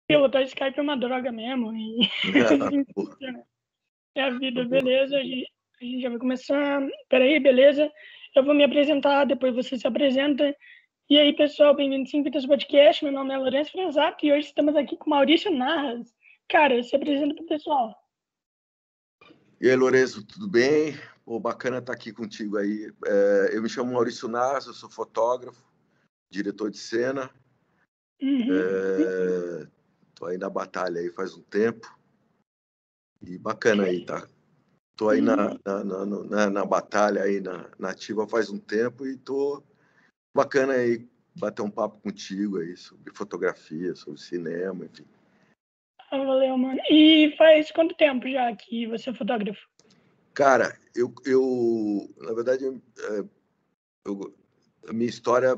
Pilotar Skype é uma droga mesmo. E assim funciona. É a vida, beleza. A gente já vai começar. Peraí, beleza. Eu vou me apresentar, depois você se apresenta. E aí, pessoal, bem-vindos ao Vitas Podcast. Meu nome é Lourenço Franzato e hoje estamos aqui com Maurício Narras. Cara, se apresenta pro pessoal. E aí, Lourenço, tudo bem? Pô, bacana estar aqui contigo aí. Eu me chamo Maurício Narras, eu sou fotógrafo, diretor de cena. Tô aí na batalha aí faz um tempo. E bacana aí, tá? Tô aí na batalha aí, na ativa faz um tempo e tô bacana aí bater um papo contigo aí sobre fotografia, sobre cinema, enfim. Valeu, mano. E faz quanto tempo já que você é fotógrafo? Cara, na verdade, a minha história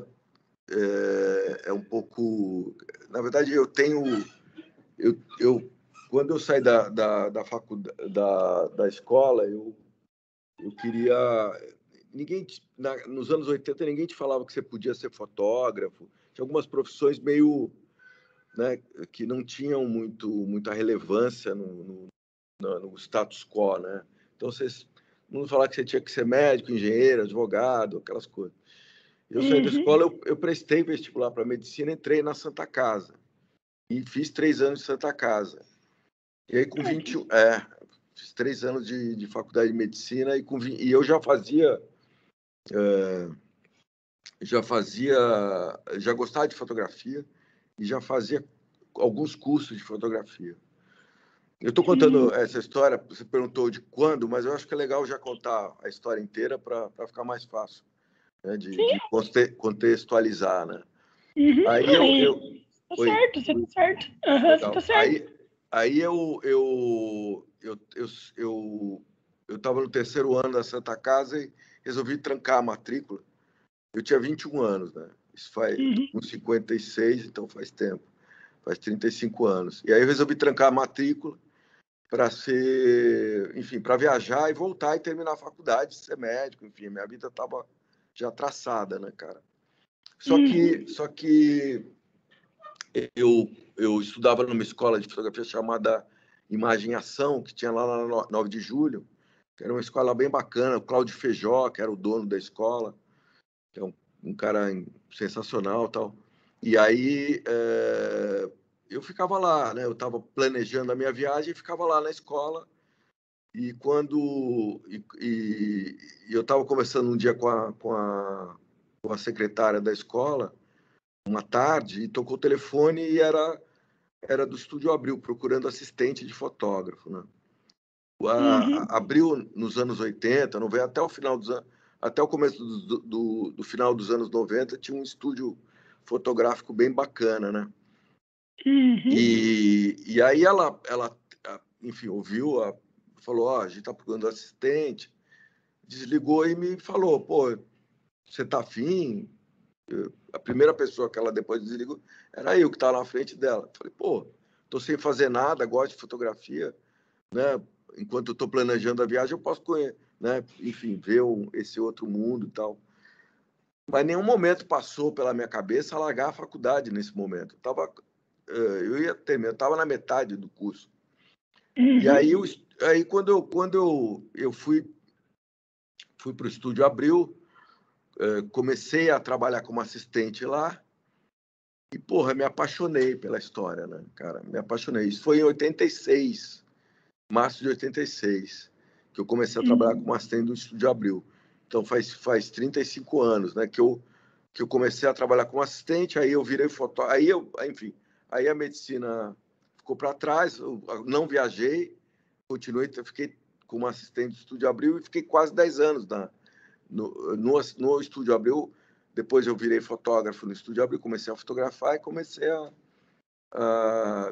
é um pouco... Na verdade, quando eu saí da faculdade, da escola, eu queria... Nos anos 80, ninguém te falava que você podia ser fotógrafo. Tinha algumas profissões meio... Né, que não tinham muita relevância no status quo, né? Então, não falava que você tinha que ser médico, engenheiro, advogado, aquelas coisas. Eu saí da escola, eu prestei vestibular para medicina, entrei na Santa Casa e fiz 3 anos de Santa Casa. E aí, com 21... fiz 3 anos de faculdade de medicina e eu já gostava de fotografia e já fazia alguns cursos de fotografia. Eu estou contando essa história, você perguntou de quando, mas eu acho que é legal já contar a história inteira para ficar mais fácil, né, de contextualizar, né? Aí Tá certo, você tá certo. Você tá certo. Aí eu estava no 3º ano da Santa Casa e resolvi trancar a matrícula. Eu tinha 21 anos, né? Isso faz com 56, então faz tempo. Faz 35 anos. E aí eu resolvi trancar a matrícula para para viajar e voltar e terminar a faculdade, ser médico, enfim, minha vida estava já traçada, né, cara? Só que eu estudava numa escola de fotografia chamada Imagem e Ação, que tinha lá na 9 de Julho, que era uma escola bem bacana, o Cláudio Feijó, que era o dono da escola, que é um cara sensacional, tal. E aí eu ficava lá, né? Eu estava planejando a minha viagem e ficava lá na escola. E eu estava conversando um dia com a secretária da escola, uma tarde, e tocou o telefone e era do Estúdio Abril, procurando assistente de fotógrafo, né? Abril, nos anos 80, não veio até o começo do final dos anos 90, tinha um estúdio fotográfico bem bacana, né? E aí ela, enfim, ouviu, falou, a gente está procurando assistente, desligou e me falou, pô, você tá afim? A primeira pessoa que ela depois desligou era eu que estava na frente dela. Falei, pô, tô sem fazer nada, gosto de fotografia, né? Enquanto eu estou planejando a viagem, eu posso conhecer, né? Enfim, ver esse outro mundo e tal. Mas nenhum momento passou pela minha cabeça largar a faculdade nesse momento. Eu ia terminar, eu estava na metade do curso. E aí quando eu fui para o Estúdio Abril, comecei a trabalhar como assistente lá e, porra, me apaixonei pela história, né, cara? Me apaixonei. Isso foi em 86, março de 86, que eu comecei a trabalhar como assistente do Estúdio Abril. Então, faz 35 anos, né, que eu comecei a trabalhar como assistente, aí eu virei fotógrafo, enfim, aí a medicina ficou para trás, eu não viajei, fiquei como assistente do Estúdio Abril e fiquei quase 10 anos no Estúdio Abril. Depois eu virei fotógrafo no Estúdio Abril, comecei a fotografar e comecei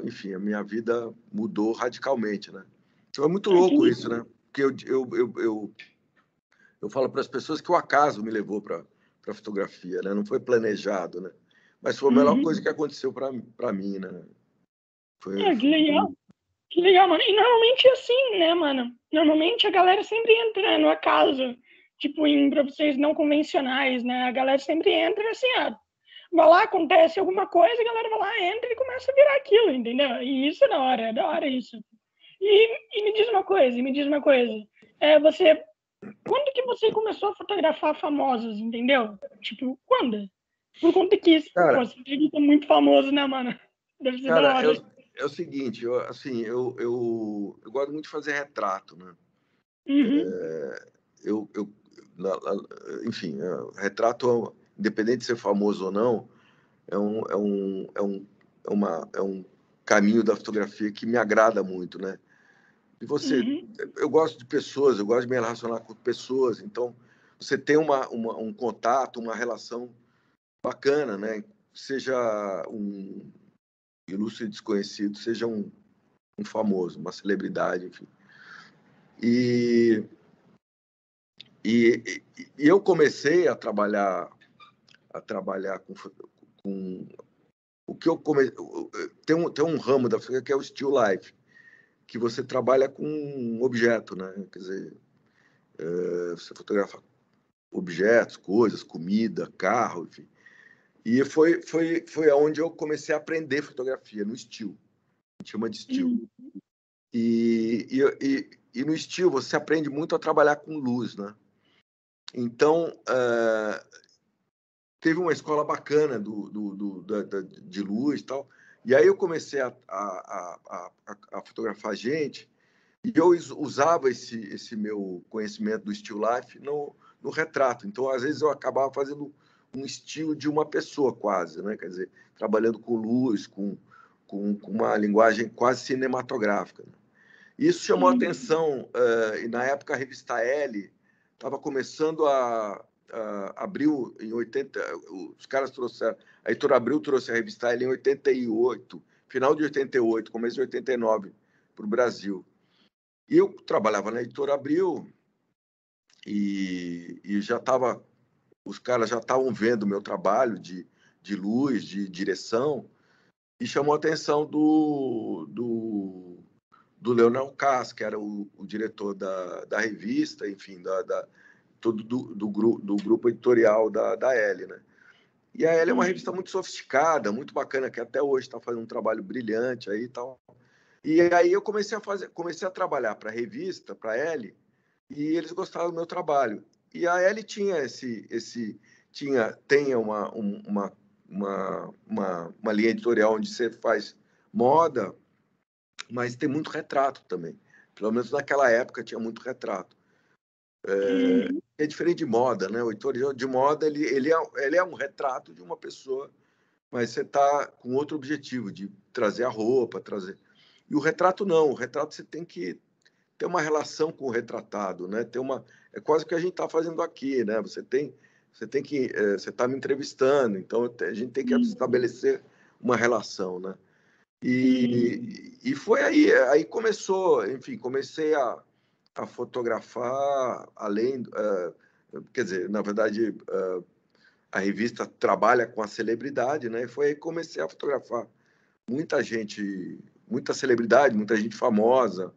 enfim, a minha vida mudou radicalmente, né? Então é muito louco isso, né? Porque eu falo para as pessoas que o acaso me levou para a fotografia, né? Não foi planejado, né? Mas foi a melhor coisa que aconteceu para mim, né? Que legal. Que legal, mano. E normalmente é assim, né, mano? Normalmente a galera sempre entra no acaso, tipo, em profissões não convencionais, né? A galera sempre entra assim, vai lá, acontece alguma coisa, a galera vai lá, entra e começa a virar aquilo, entendeu? E isso é da hora isso. E me diz uma coisa, quando que você começou a fotografar famosos, entendeu? Tipo, quando? Por conta que, pô, Cara, você fica muito famoso, né, mano? Deve ser da cara, hora. é o seguinte, eu gosto muito de fazer retrato, né? Uhum, Eu, eu, enfim, retrato, independente de ser famoso ou não, é um caminho da fotografia que me agrada muito, né? E uhum, eu gosto de pessoas, eu gosto de me relacionar com pessoas, então você tem um contato, uma relação bacana, né? Seja um ilustre desconhecido, seja um famoso, uma celebridade, enfim. E, e eu comecei a trabalhar com o que eu comecei, tem um ramo da fotografia que é o still life, que você trabalha com um objeto, né? Quer dizer, você fotografa objetos, coisas, comida, carro, enfim. E foi aonde eu comecei a aprender fotografia, no still. A gente chama de still. uhum, E no still você aprende muito a trabalhar com luz, né? Então, teve uma escola bacana de luz e tal. E aí eu comecei a fotografar gente e eu usava esse meu conhecimento do still life no retrato. Então, às vezes, eu acabava fazendo um estilo de uma pessoa quase, né? Quer dizer, trabalhando com luz, com uma linguagem quase cinematográfica, né? Isso chamou a uhum, atenção, e na época a revista Elle estava começando Abril, em 80, os caras trouxeram, a editora Abril trouxe a revista Elle em 88, final de 88, começo de 89, para o Brasil. E eu trabalhava na editora Abril e já estava, os caras já estavam vendo o meu trabalho de luz, de direção, e chamou a atenção do Leonel Kass, que era o diretor da revista, enfim, todo do grupo editorial da Elle, né? E a Elle é uma uhum, revista muito sofisticada, muito bacana, que até hoje está fazendo um trabalho brilhante aí e tal. E aí eu comecei a trabalhar para a revista, para a Elle, e eles gostavam do meu trabalho. E a Elle tinha tem uma linha editorial onde você faz moda, mas tem muito retrato também. Pelo menos naquela época tinha muito retrato. uhum. É diferente de moda, né? O editorial de moda ele é um retrato de uma pessoa, mas você está com outro objetivo de trazer a roupa, trazer. E o retrato não. O retrato você tem que ter uma relação com o retratado, né? É quase o que a gente está fazendo aqui, né? Você está me entrevistando, então a gente tem que estabelecer uma relação, né? Uhum. E foi aí começou, enfim, comecei a fotografar além, quer dizer, na verdade, a revista trabalha com a celebridade, né? E foi aí que comecei a fotografar muita gente, muita celebridade, muita gente famosa,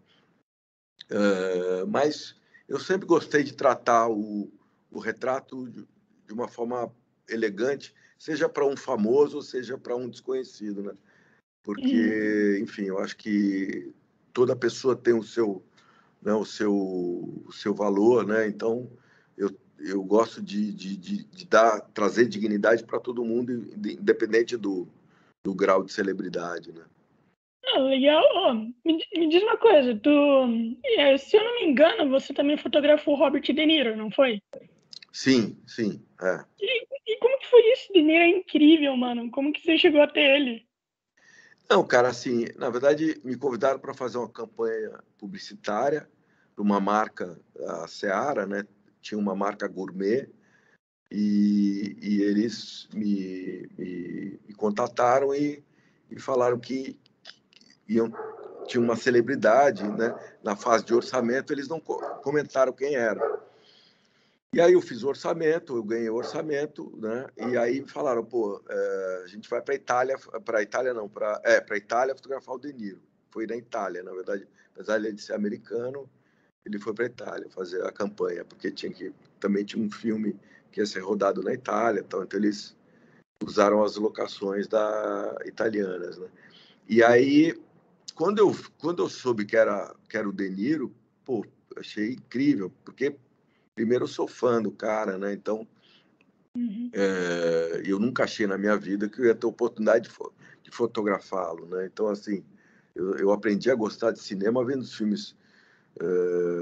mas eu sempre gostei de tratar o retrato de uma forma elegante, seja para um famoso, seja para um desconhecido, né? Uhum. Porque, enfim, eu acho que toda pessoa tem né, o seu valor, né? Então, eu gosto de trazer dignidade para todo mundo, independente do grau de celebridade, né? Ah, legal. Ó, me diz uma coisa, se eu não me engano, você também fotografou o Robert De Niro, não foi? Sim, sim, é. E como que foi isso? De Niro é incrível, mano. Como que você chegou até ele? Não, cara, assim, na verdade, me convidaram para fazer uma campanha publicitária para uma marca, a Seara, né? Tinha uma marca gourmet e eles me contataram e falaram que iam, tinha uma celebridade, né? Na fase de orçamento, eles não comentaram quem era. E aí eu fiz o orçamento, eu ganhei o orçamento, né? E aí falaram, pô, a gente vai para Itália não, para Itália fotografar o De Niro. Foi na Itália, na verdade, apesar de ele ser americano, ele foi para Itália fazer a campanha, porque também tinha um filme que ia ser rodado na Itália, então usaram as locações italianas, né? E aí, quando eu soube que era o De Niro, pô, achei incrível, porque primeiro eu sou fã do cara, né? Então, eu nunca achei na minha vida que eu ia ter oportunidade de fotografá-lo, né? Então, assim, eu aprendi a gostar de cinema vendo os filmes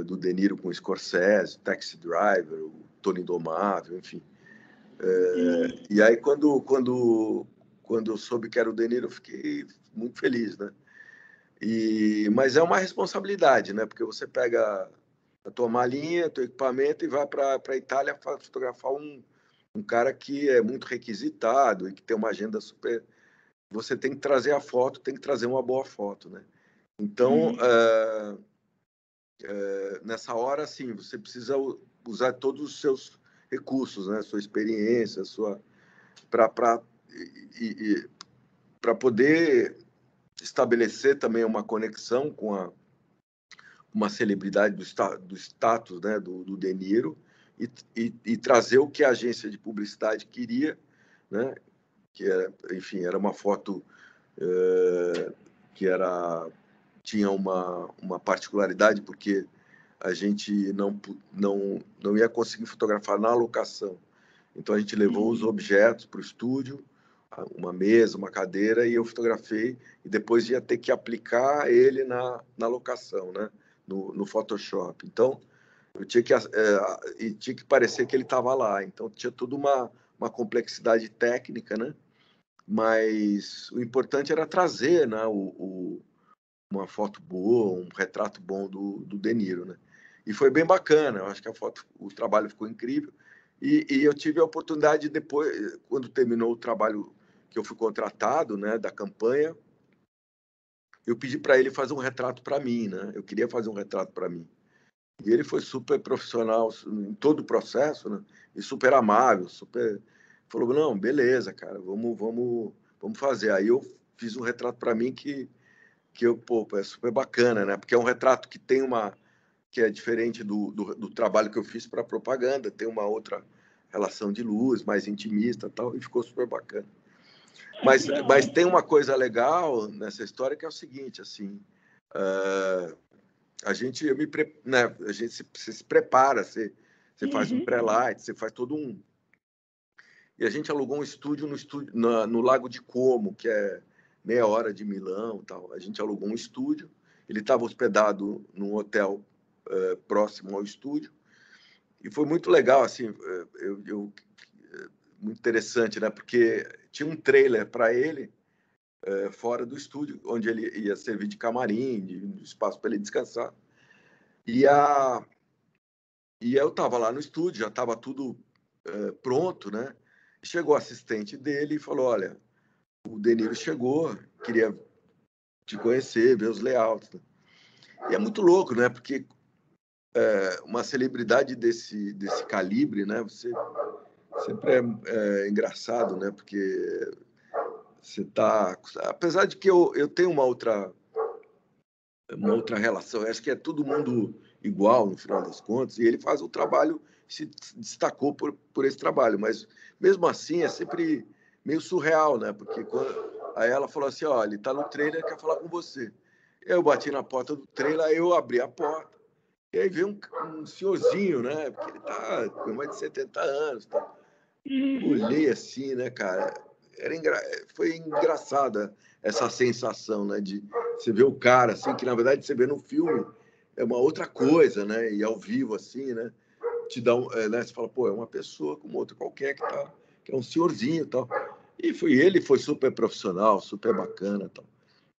do De Niro com Scorsese, Taxi Driver, o Tony Indomável, enfim. E aí, quando eu soube que era o De Niro, eu fiquei muito feliz, né? Mas é uma responsabilidade, né? Porque você pega a tua malinha, teu equipamento e vai para a Itália fotografar um cara que é muito requisitado e que tem uma agenda super. Você tem que trazer a foto, tem que trazer uma boa foto, né? Então, nessa hora, assim, você precisa usar todos os seus recursos, né? Sua experiência, para poder estabelecer também uma conexão com uma celebridade do status, né, do De Niro, e trazer o que a agência de publicidade queria, né, que era, enfim, era uma foto que tinha uma particularidade, porque a gente não ia conseguir fotografar na locação. Então a gente levou os objetos para o estúdio, uma mesa, uma cadeira, e eu fotografei, e depois ia ter que aplicar ele na locação, né? No Photoshop. Então, eu tinha que parecer que ele estava lá. Então, tinha toda uma complexidade técnica, né? Mas o importante era trazer, né, uma foto boa, um retrato bom do De Niro, né? E foi bem bacana. Eu acho que o trabalho ficou incrível. E eu tive a oportunidade depois, quando terminou o trabalho que eu fui contratado, né, da campanha, eu pedi para ele fazer um retrato para mim, né? Eu queria fazer um retrato para mim. E ele foi super profissional em todo o processo, né? E super amável, super falou: "Não, beleza, cara, vamos fazer". Aí eu fiz um retrato para mim pô, é super bacana, né? Porque é um retrato que é diferente do trabalho que eu fiz para propaganda, tem uma outra relação de luz, mais intimista, tal, e ficou super bacana. Mas tem uma coisa legal nessa história que é o seguinte, assim, a gente se prepara, você faz um pré-light, você faz todo um. E a gente alugou um estúdio no Lago de Como, que é meia hora de Milão, tal. A gente alugou um estúdio. Ele estava hospedado num hotel próximo ao estúdio e foi muito legal, assim, muito interessante, né? Porque tinha um trailer para ele fora do estúdio, onde ele ia servir de camarim, de espaço para ele descansar. E eu estava lá no estúdio, já estava tudo pronto, né? Chegou o assistente dele e falou: "Olha, o De Niro chegou, queria te conhecer, ver os layouts". Né? E é muito louco, né? Porque uma celebridade desse calibre, né? Você sempre é engraçado, né? Porque você tá, apesar de que eu tenho uma outra relação, eu acho que é todo mundo igual no final das contas, e ele faz o trabalho, se destacou por esse trabalho, mas mesmo assim é sempre meio surreal, né? Porque aí ela falou assim: "Ó, ele tá no trailer, quer falar com você". Eu bati na porta do trailer, aí eu abri a porta, e aí veio um senhorzinho, né? Porque ele tá com mais de 70 anos, tá? Olhei assim, né, cara? Foi engraçada essa sensação, né? De você ver o cara, assim, que na verdade você vê no filme é uma outra coisa, né? E ao vivo, assim, né? Te dá né? Você fala, pô, é uma pessoa como outra qualquer que é um senhorzinho e tal. E ele foi super profissional, super bacana e tal.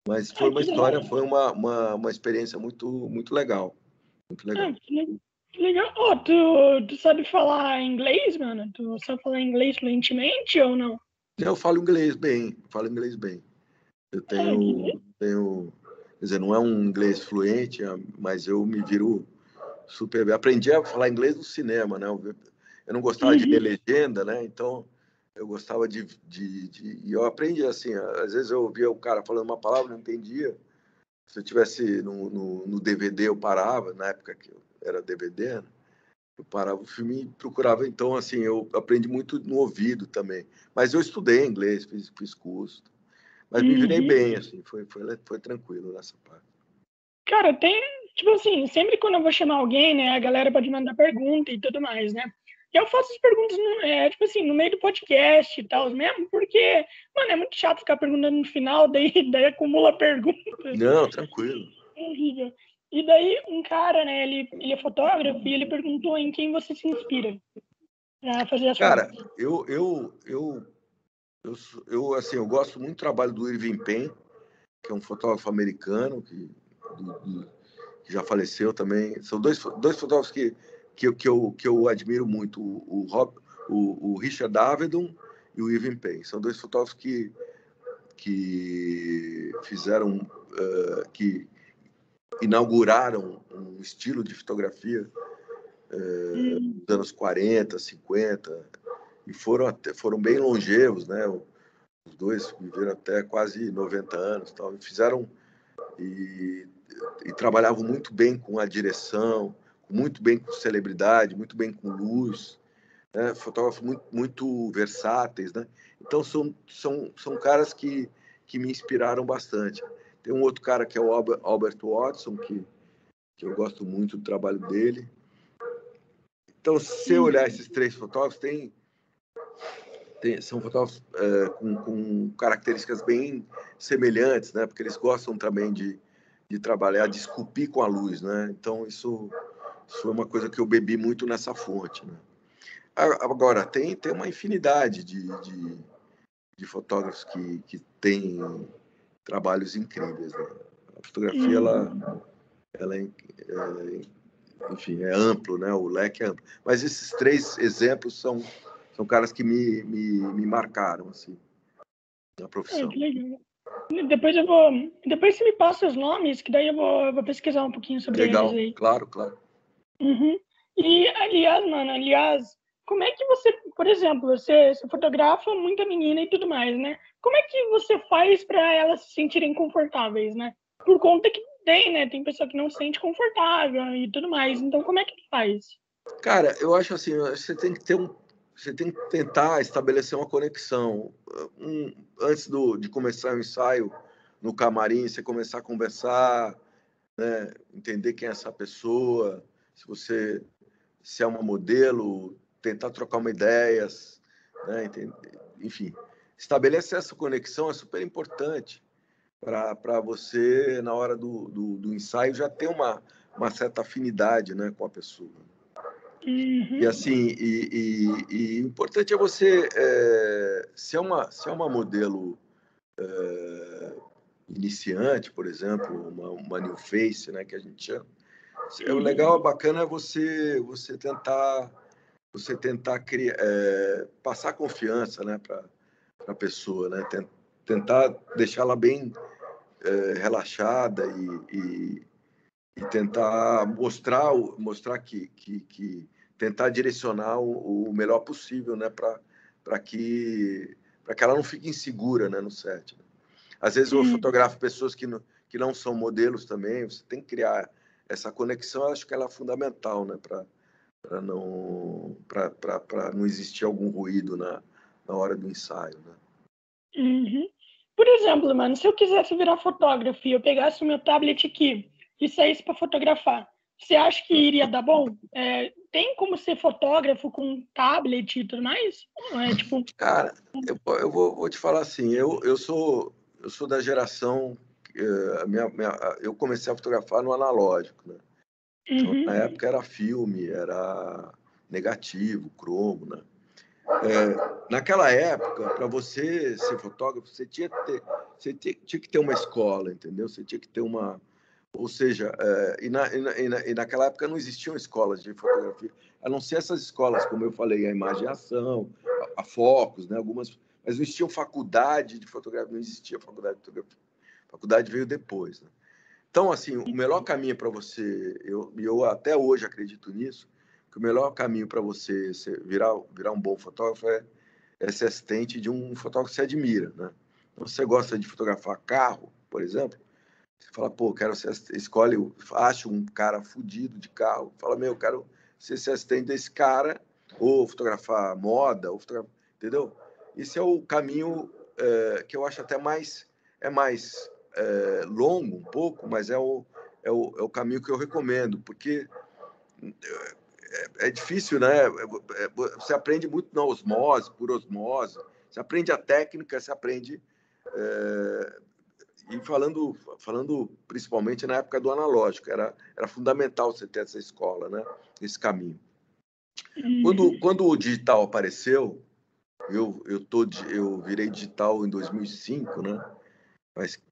Mas foi uma história, foi uma experiência muito, muito legal. Muito legal. Que legal. Oh, tu sabe falar inglês, mano? Tu sabe falar inglês fluentemente ou não? Eu falo inglês bem, falo inglês bem. Eu tenho, quer dizer, não é um inglês fluente, mas eu me viro super bem. Aprendi a falar inglês no cinema, né? Eu não gostava de ler legenda, né? Então, eu gostava e eu aprendi assim, às vezes eu ouvia o cara falando uma palavra, não entendia. Se eu tivesse no DVD, eu parava, na época que era DVD, né? Eu parava o filme e procurava. Então, assim, eu aprendi muito no ouvido também. Mas eu estudei inglês, fiz curso. Mas me virei Uhum. bem, assim, foi tranquilo nessa parte. Cara, tem, tipo assim, sempre quando eu vou chamar alguém, né, a galera pode mandar pergunta e tudo mais, né? E eu faço as perguntas, tipo assim, no meio do podcast e tal, mesmo, porque, mano, é muito chato ficar perguntando no final, daí acumula pergunta. Não, tranquilo. É horrível. E daí um cara, né, ele é fotógrafo e ele perguntou em quem você se inspira pra fazer as Cara, fotos. assim, eu gosto muito do trabalho do Irving Penn, que é um fotógrafo americano que já faleceu também. São dois fotógrafos que eu admiro muito, o Richard Avedon e o Irving Penn. São dois fotógrafos que fizeram, que inauguraram um estilo de fotografia dos anos 40, 50, e foram bem longevos, né? Os dois viveram até quase 90 anos, tal, e fizeram e, e trabalhavam muito bem com a direção, muito bem com celebridade, muito bem com luz, né? Fotógrafos muito versáteis, né? Então são caras que me inspiraram bastante. Tem um outro cara que é o Albert Watson, que eu gosto muito do trabalho dele. Então, se você olhar esses três fotógrafos, são fotógrafos com características bem semelhantes, né? Porque eles gostam também de trabalhar, de esculpir com a luz, né? Então, isso foi uma coisa que eu bebi muito nessa fonte, né? Agora, tem uma infinidade de fotógrafos que têm trabalhos incríveis, né? A fotografia, ela enfim, é amplo, né? O leque é amplo. Mas esses três exemplos são caras que me marcaram, assim, na É, profissão. que legal. Depois você me passa os nomes, que daí eu vou pesquisar um pouquinho sobre eles Legal, aí. claro, claro. Uhum. E, aliás, como é que você, por exemplo, você fotografa muita menina e tudo mais, né? Como é que você faz para elas se sentirem confortáveis, né? Por conta que tem, né? Tem pessoa que não se sente confortável e tudo mais. Então, como é que faz? Cara, eu acho assim, você tem que você tem que tentar estabelecer uma conexão. Antes de começar o ensaio no camarim, você começar a conversar, né? Entender quem é essa pessoa, se é uma modelo, tentar trocar uma ideia, né? Enfim, estabelecer essa conexão é super importante para você, na hora do ensaio, já ter uma certa afinidade, né, com a pessoa. E Uhum. assim, o importante é você, se é uma modelo iniciante, por exemplo, uma new face, né, que a gente chama, o legal, bacana é você tentar criar, passar confiança, né, para a pessoa, né, tentar deixá-la bem relaxada e tentar mostrar que tentar direcionar o melhor possível, né, para que ela não fique insegura, né, no set. Às vezes eu fotografo pessoas que não são modelos também. Você tem que criar essa conexão. Eu acho que ela é fundamental, né, para não existir algum ruído na hora do ensaio, né? Uhum. Por exemplo, mano, se eu quisesse virar fotógrafo e eu pegasse o meu tablet aqui e saísse para fotografar, você acha que iria dar bom? Tem como ser fotógrafo com tablet e tudo mais? Ou é tipo. Cara, eu vou te falar assim, eu sou da geração, eu comecei a fotografar no analógico, né? Então, Uhum. na época era filme, era negativo, cromo, né? Naquela época, para você ser fotógrafo, tinha que ter uma escola, entendeu? Você tinha que ter uma... Ou seja, e naquela época não existiam escolas de fotografia, a não ser essas escolas, como eu falei, a Imagem e Ação, a Focus, né? Algumas, mas não existia faculdade de fotografia, não existia faculdade de fotografia. A faculdade veio depois, né? Então, assim, o melhor caminho para você, eu até hoje acredito nisso, que o melhor caminho para você virar um bom fotógrafo é ser assistente de um fotógrafo que você admira, né? Então, se você gosta de fotografar carro, por exemplo, você fala, pô, escolhe, acha um cara fudido de carro, fala, meu, eu quero você ser assistente desse cara, ou fotografar moda, ou fotografar, entendeu? Esse é o caminho que eu acho até mais longo um pouco, mas é o caminho que eu recomendo, porque é difícil, né? Você aprende muito na osmose, por osmose, você aprende a técnica, você aprende... E falando principalmente na época do analógico, era fundamental você ter essa escola, né? Esse caminho. Quando o digital apareceu, eu virei digital em 2005, né? Faz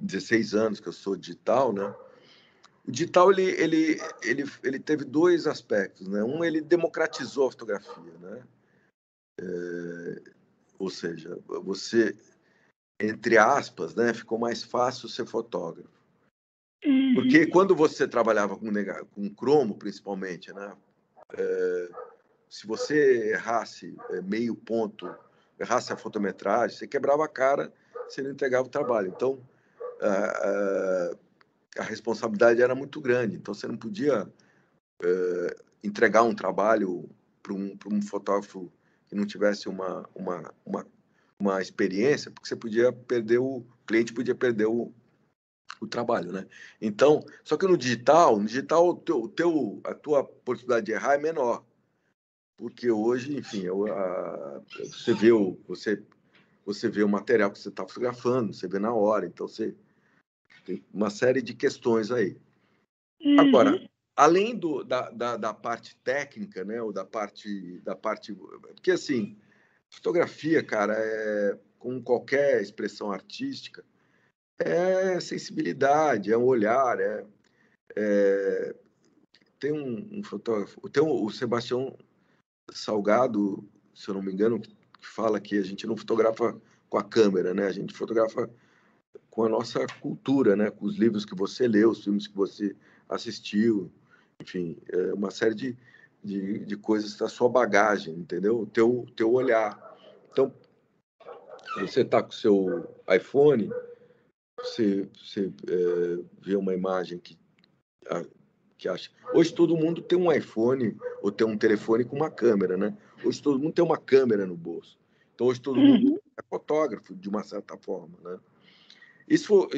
16 anos que eu sou digital, né? O digital ele teve dois aspectos, né? Um, ele democratizou a fotografia, né? Ou seja, você, entre aspas, né, ficou mais fácil ser fotógrafo. Porque quando você trabalhava com cromo, principalmente, né? Se você errasse meio ponto, errasse a fotometragem, você quebrava a cara, você não entregava o trabalho. Então, a responsabilidade era muito grande. Então, você não podia entregar um trabalho para um fotógrafo que não tivesse uma experiência, porque você podia perder o cliente podia perder o trabalho, né? Então, só que no digital a tua possibilidade de errar é menor, porque hoje, enfim, você vê o material que você está fotografando, você vê na hora, então você tem uma série de questões aí. Agora, além da parte técnica, né, ou da parte, porque assim, fotografia, cara, como qualquer expressão artística, é sensibilidade, é um olhar, tem um fotógrafo, tem o Sebastião Salgado, se eu não me engano, que fala que a gente não fotografa com a câmera, né? A gente fotografa com a nossa cultura, né? Com os livros que você leu, os filmes que você assistiu, enfim, uma série de coisas da sua bagagem, entendeu? O teu olhar. Então, você está com o seu iPhone, você vê uma imagem que acha. Hoje todo mundo tem um iPhone ou tem um telefone com uma câmera, né? Hoje todo mundo tem uma câmera no bolso. Então hoje todo mundo é fotógrafo de uma certa forma, né? Isso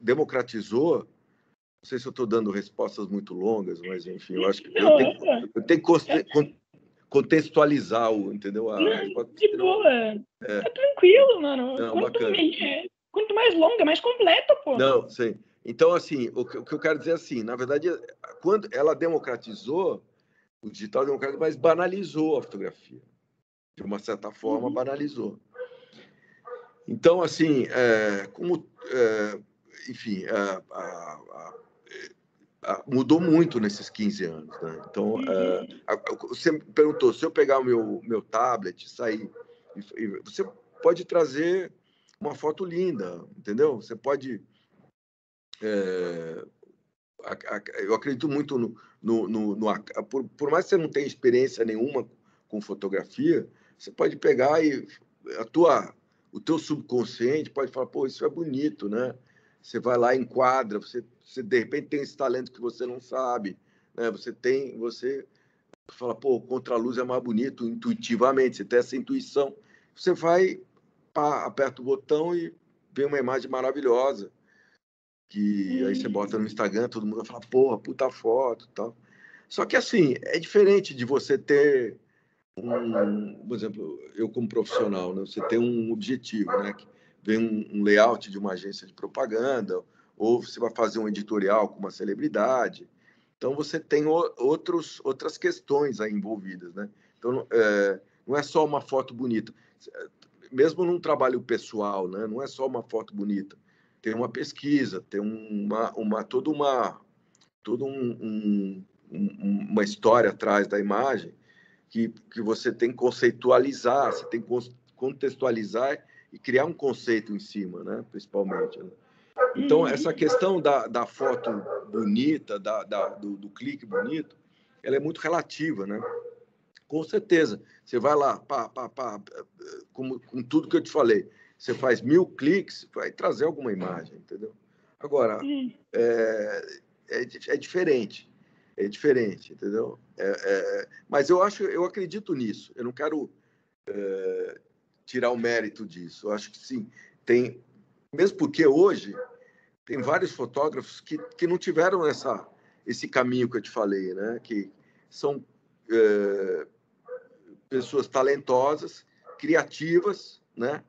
democratizou. Não sei se eu estou dando respostas muito longas, mas enfim, eu acho que eu tenho que contextualizar entendeu? A resposta. De boa. Tá tranquilo, mano. Não, bacana. Quanto mais longa, mais completo, pô. Não, sim. Então, assim, o que eu quero dizer assim, na verdade, quando ela democratizou, o digital democratizou, mas banalizou a fotografia. De uma certa forma, banalizou. Então, assim, enfim, mudou muito nesses 15 anos, né? Então, você me perguntou, se eu pegar o meu tablet, sair, você pode trazer uma foto linda, entendeu? Você pode... eu acredito muito por mais que você não tenha experiência nenhuma com fotografia, você pode pegar e o teu subconsciente pode falar, pô, isso é bonito, né? Você vai lá, enquadra, você de repente tem esse talento que você não sabe, né? Você fala, pô, contra a luz é mais bonito intuitivamente, você tem essa intuição, você vai, pá, aperta o botão e vê uma imagem maravilhosa, que aí você bota no Instagram, todo mundo vai falar, porra, puta foto e tal. Só que, assim, é diferente de você ter por exemplo, eu como profissional, né, você tem um objetivo, né? Que vem um layout de uma agência de propaganda, ou você vai fazer um editorial com uma celebridade. Então, você tem outras questões aí envolvidas, né? Então, não é só uma foto bonita. Mesmo num trabalho pessoal, né? Não é só uma foto bonita. Tem uma pesquisa, tem toda uma história atrás da imagem que você tem que conceitualizar, você tem que contextualizar e criar um conceito em cima, né? Principalmente. Né? Então, essa questão da foto bonita, do clique bonito, ela é muito relativa, né? Com certeza. Você vai lá, com tudo que eu te falei, você faz 1000 cliques, vai trazer alguma imagem, entendeu? Agora, é diferente. é diferente, entendeu? Mas eu acredito nisso. Eu não quero tirar o mérito disso. Eu acho que sim, tem, mesmo porque hoje tem vários fotógrafos que não tiveram esse caminho que eu te falei, né? Que são pessoas talentosas, criativas, né?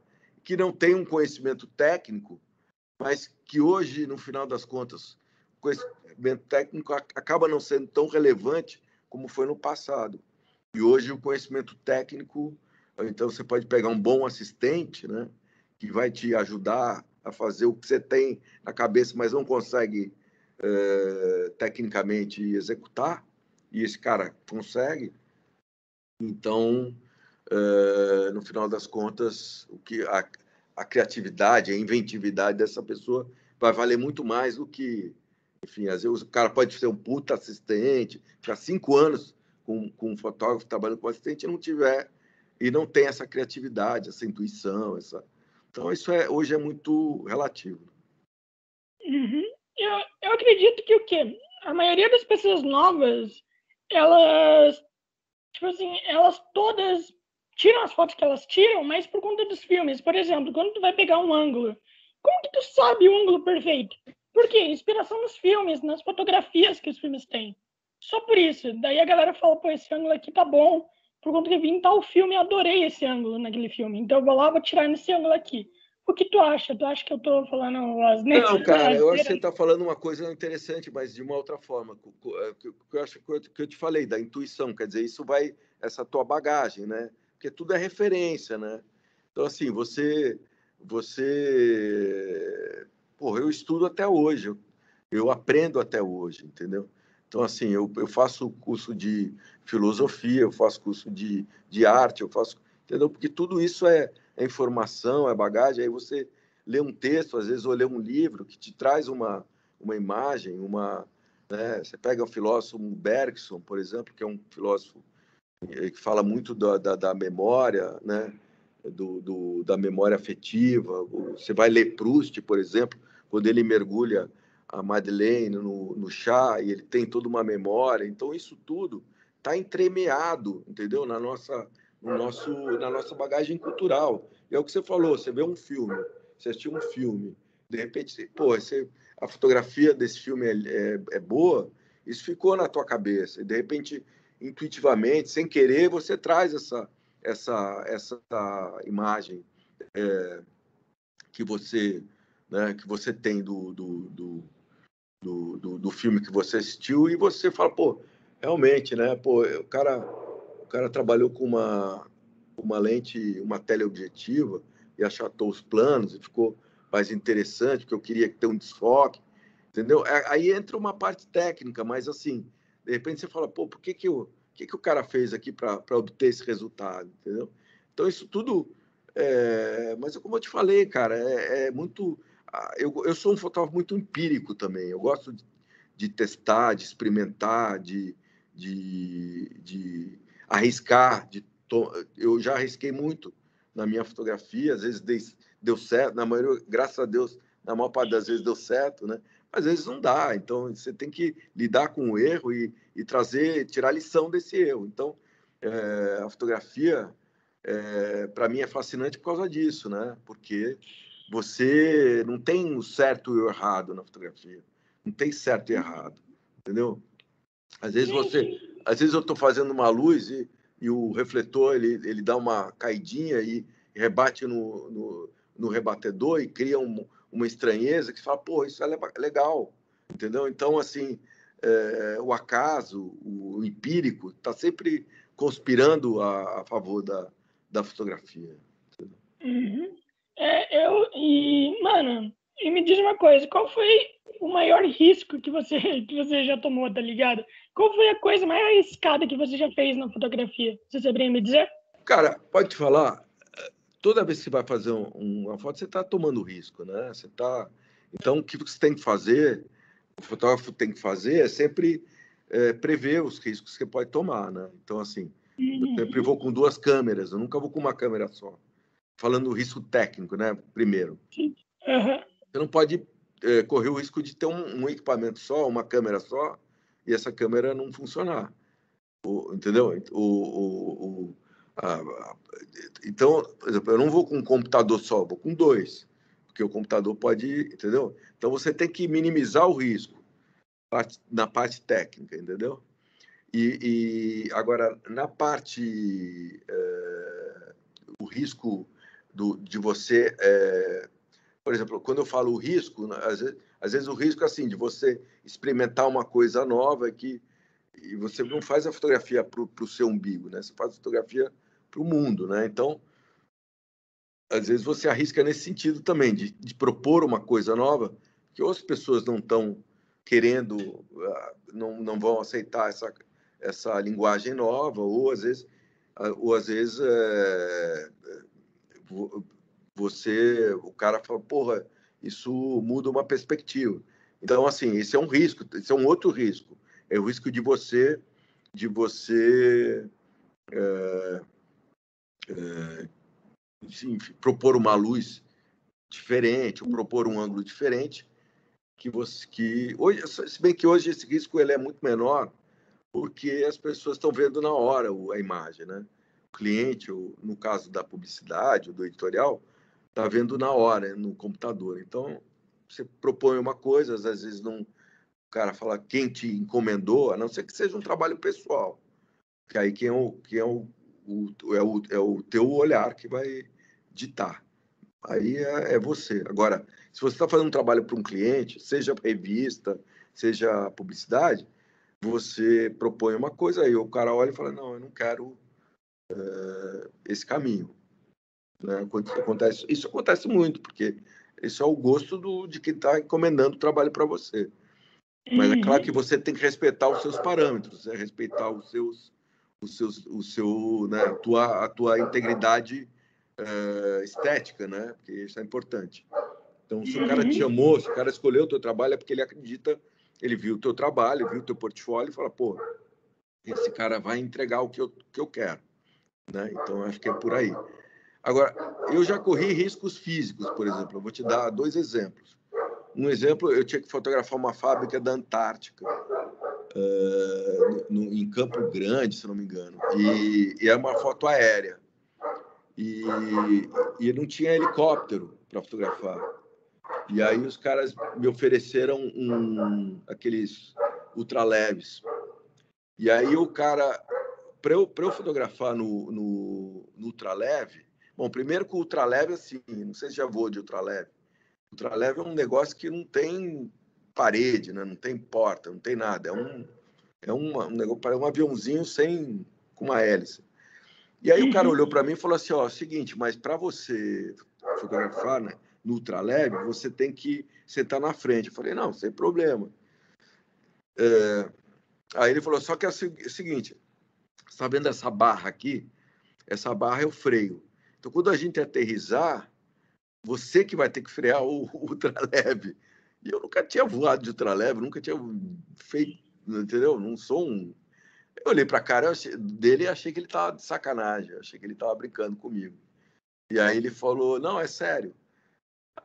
Que não têm um conhecimento técnico, mas que hoje, no final das contas, o conhecimento técnico acaba não sendo tão relevante como foi no passado. E hoje o conhecimento técnico, então você pode pegar um bom assistente, né? Que vai te ajudar a fazer o que você tem na cabeça, mas não consegue tecnicamente executar, e esse cara consegue. Então, no final das contas, a criatividade, a inventividade dessa pessoa vai valer muito mais do que, enfim, às vezes o cara pode ser um puta assistente, ficar 5 anos com um fotógrafo trabalhando com assistente e não tem essa criatividade, essa intuição, então isso hoje é muito relativo. Uhum. Eu acredito que o quê? A maioria das pessoas novas, elas, tipo assim, elas todas tiram as fotos que elas tiram, mas por conta dos filmes. Por exemplo, quando tu vai pegar um ângulo, como que tu sabe o ângulo perfeito? Por quê? Inspiração nos filmes, nas fotografias que os filmes têm. Só por isso. Daí a galera fala, pô, esse ângulo aqui tá bom, por conta que eu vi em tal filme, eu adorei esse ângulo naquele filme. Então eu vou lá, vou tirar nesse ângulo aqui. O que tu acha? Tu acha que eu tô falando Não, cara, eu acho que você está falando uma coisa interessante, mas de uma outra forma. Eu acho que eu te falei, da intuição, quer dizer, essa tua bagagem, né? Porque tudo é referência, né? Então, assim, porra, eu estudo até hoje, eu aprendo até hoje, entendeu? Então, assim, eu faço curso de filosofia, eu faço curso de arte, entendeu? Porque tudo isso é informação, é bagagem, aí você ler um texto, às vezes, ou ler um livro que te traz uma imagem, né? Você pega o filósofo Bergson, por exemplo, que é um filósofo que fala muito da memória, né? Da memória afetiva. Você vai ler Proust, por exemplo, quando ele mergulha a Madeleine no chá e ele tem toda uma memória. Então, isso tudo está entremeado, entendeu? Na nossa bagagem cultural. E é o que você falou, você vê um filme, você assistiu um filme, de repente, pô, a fotografia desse filme é boa, isso ficou na tua cabeça, e de repente, intuitivamente, sem querer, você traz essa imagem que você, né, que você tem do filme que você assistiu, e você fala, pô, realmente, né, pô, o cara trabalhou com uma lente, uma teleobjetiva, e achatou os planos e ficou mais interessante, porque eu queria ter um desfoque, entendeu? Aí entra uma parte técnica, mas assim, de repente você fala, pô, por que o cara fez aqui para obter esse resultado, entendeu? Então isso tudo, mas como eu te falei, cara, é muito, eu sou um fotógrafo muito empírico também, eu gosto de testar, de experimentar, de arriscar, eu já arrisquei muito na minha fotografia, às vezes deu certo, na maioria, graças a Deus, na maior parte das vezes deu certo, né? Às vezes não dá, então você tem que lidar com o erro e tirar lição desse erro. Então, a fotografia, para mim, é fascinante por causa disso, né? Porque você não tem o certo e o errado na fotografia, não tem certo e errado, entendeu? Às vezes eu estou fazendo uma luz e o refletor ele dá uma caidinha e rebate no rebatedor e cria uma estranheza que você fala, pô, isso é legal, entendeu? Então, assim, o acaso, o empírico, está sempre conspirando a favor da fotografia. Uhum. Mano, e me diz uma coisa, qual foi o maior risco que você já tomou, tá ligado? Qual foi a coisa mais arriscada que você já fez na fotografia? Você saberia me dizer? Cara, pode te falar, toda vez que você vai fazer uma foto, você está tomando risco, né? Então, o que você tem que fazer, o fotógrafo tem que fazer é sempre prever os riscos que você pode tomar, né? Então, assim, eu sempre vou com 2 câmeras, eu nunca vou com uma câmera só. Falando do risco técnico, né? Primeiro, Uhum. você não pode correr o risco de ter um equipamento só, uma câmera só, e essa câmera não funcionar. Entendeu? Então, por exemplo, eu não vou com um computador só, vou com 2, porque o computador pode, entendeu? Então, você tem que minimizar o risco na parte técnica, entendeu? E agora, na parte, o risco de você... por exemplo, quando eu falo o risco, às vezes o risco é assim, de você experimentar uma coisa nova e você não faz a fotografia para o seu umbigo, né? Você faz a fotografia para o mundo, né? Então, às vezes você arrisca nesse sentido também, de propor uma coisa nova, que ou as pessoas não estão querendo, não vão aceitar essa linguagem nova, ou às vezes o cara fala, porra, isso muda uma perspectiva. Então, assim, esse é um risco, esse é um outro risco. É o risco de você enfim, propor uma luz diferente, ou propor um ângulo diferente, que hoje, se bem que hoje esse risco ele é muito menor, porque as pessoas estão vendo na hora a imagem, né? O cliente, no caso da publicidade ou do editorial, está vendo na hora, no computador. Então, você propõe uma coisa, às vezes o cara fala quem te encomendou, a não ser que seja um trabalho pessoal, que aí quem é o teu olhar que vai ditar. Aí é você. Agora, se você está fazendo um trabalho para um cliente, seja revista, seja publicidade, você propõe uma coisa, aí o cara olha e fala, não, eu não quero esse caminho. Né? Isso acontece muito, porque isso é o gosto de quem está encomendando o trabalho para você. Mas é claro que você tem que respeitar os seus parâmetros, respeitar né, a tua integridade estética, né? Porque isso é importante. Então, se o cara te chamou, se o cara escolheu o teu trabalho, é porque ele acredita, ele viu o teu trabalho, viu o teu portfólio e fala, pô, esse cara vai entregar o que eu quero. Né? Então, acho que é por aí. Agora, eu já corri riscos físicos, por exemplo. Eu vou te dar 2 exemplos. Um exemplo, eu tinha que fotografar uma fábrica da Antártica, em Campo Grande, se não me engano. E é uma foto aérea. E não tinha helicóptero para fotografar. E aí os caras me ofereceram aqueles ultraleves. E aí o cara, para eu fotografar no ultraleve, bom, primeiro que o ultraleve, assim, não sei se já voou de ultraleve. O ultraleve é um negócio que não tem parede, né? Não tem porta, não tem nada. Um negócio, parece um aviãozinho com uma hélice. E aí o cara olhou para mim e falou assim, ó, seguinte, mas para você fotografar, né, no ultraleve, você tem que sentar na frente. Eu falei, não, sem problema. Aí ele falou, só que é o seguinte, você está vendo essa barra aqui? Essa barra é o freio. Então, quando a gente aterrissar, você que vai ter que frear o ultraleve. E eu nunca tinha voado de ultraleve, nunca tinha feito, entendeu? Não sou um... Eu olhei para a cara dele e achei que ele estava de sacanagem, achei que ele estava brincando comigo. E aí ele falou, não, é sério.